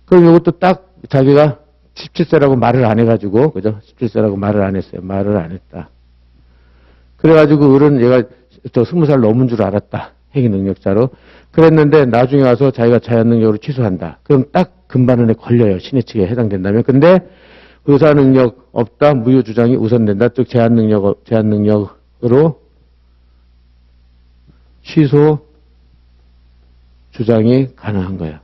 Speaker 1: 그럼 이것도 딱 자기가 17세라고 말을 안 해가지고, 그죠? 17세라고 말을 안 했어요. 말을 안 했다. 그래가지고 을은 얘가 20살 넘은 줄 알았다. 행위 능력자로. 그랬는데 나중에 와서 자기가 제한 능력으로 취소한다. 그럼 딱 금반원에 걸려요. 신의 측에 해당된다면. 근데 의사 능력 없다. 무효 주장이 우선된다. 즉 제한 능력으로 취소 주장이 가능한 거예요.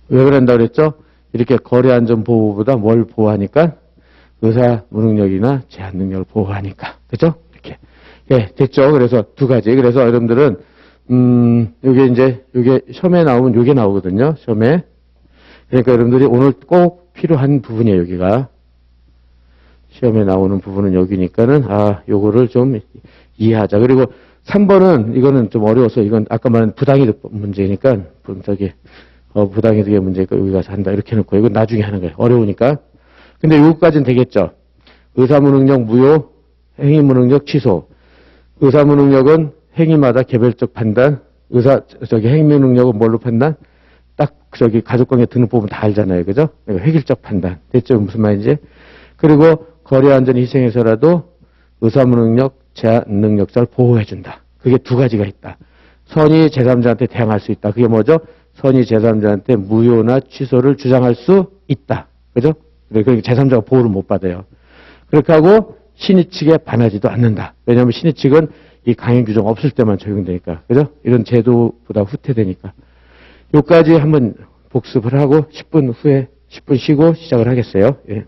Speaker 1: 왜 그런다 그랬죠? 이렇게 거래 안전 보호보다 뭘 보호하니까? 의사 무능력이나 제한 능력을 보호하니까. 그죠? 이렇게. 예, 됐죠? 그래서 두 가지. 그래서 여러분들은, 요게 시험에 나오면 요게 나오거든요. 시험에. 그러니까 여러분들이 오늘 꼭 필요한 부분이에요, 여기가. 시험에 나오는 부분은 여기니까는, 요거를 좀 이해하자. 그리고 3번은, 이거는 좀 어려워서, 이건 아까 말한 부당이득 문제니까, 부당이득의 문제니까 여기 가서 한다. 이렇게 해놓고, 이건 나중에 하는 거예요. 어려우니까. 근데 요거까지는 되겠죠. 의사무능력 무효, 행위무능력 취소. 의사무능력은 행위마다 개별적 판단, 행위무능력은 뭘로 판단? 딱 가족관계 등록법은 다 알잖아요. 그죠? 획일적 판단. 됐죠? 무슨 말인지? 그리고 거래안전 희생해서라도 의사무능력, 제한능력자를 보호해준다. 그게 두 가지가 있다. 선의 제3자한테 대항할 수 있다. 그게 뭐죠? 선의 제3자한테 무효나 취소를 주장할 수 있다. 그죠? 그러니까 제3자가 보호를 못 받아요. 그렇게 하고 신의 측에 반하지도 않는다. 왜냐하면 신의 측은 이 강행 규정 없을 때만 적용되니까. 그죠? 이런 제도보다 후퇴되니까. 요까지 한번 복습을 하고 10분 후에 10분 쉬고 시작을 하겠어요. 예.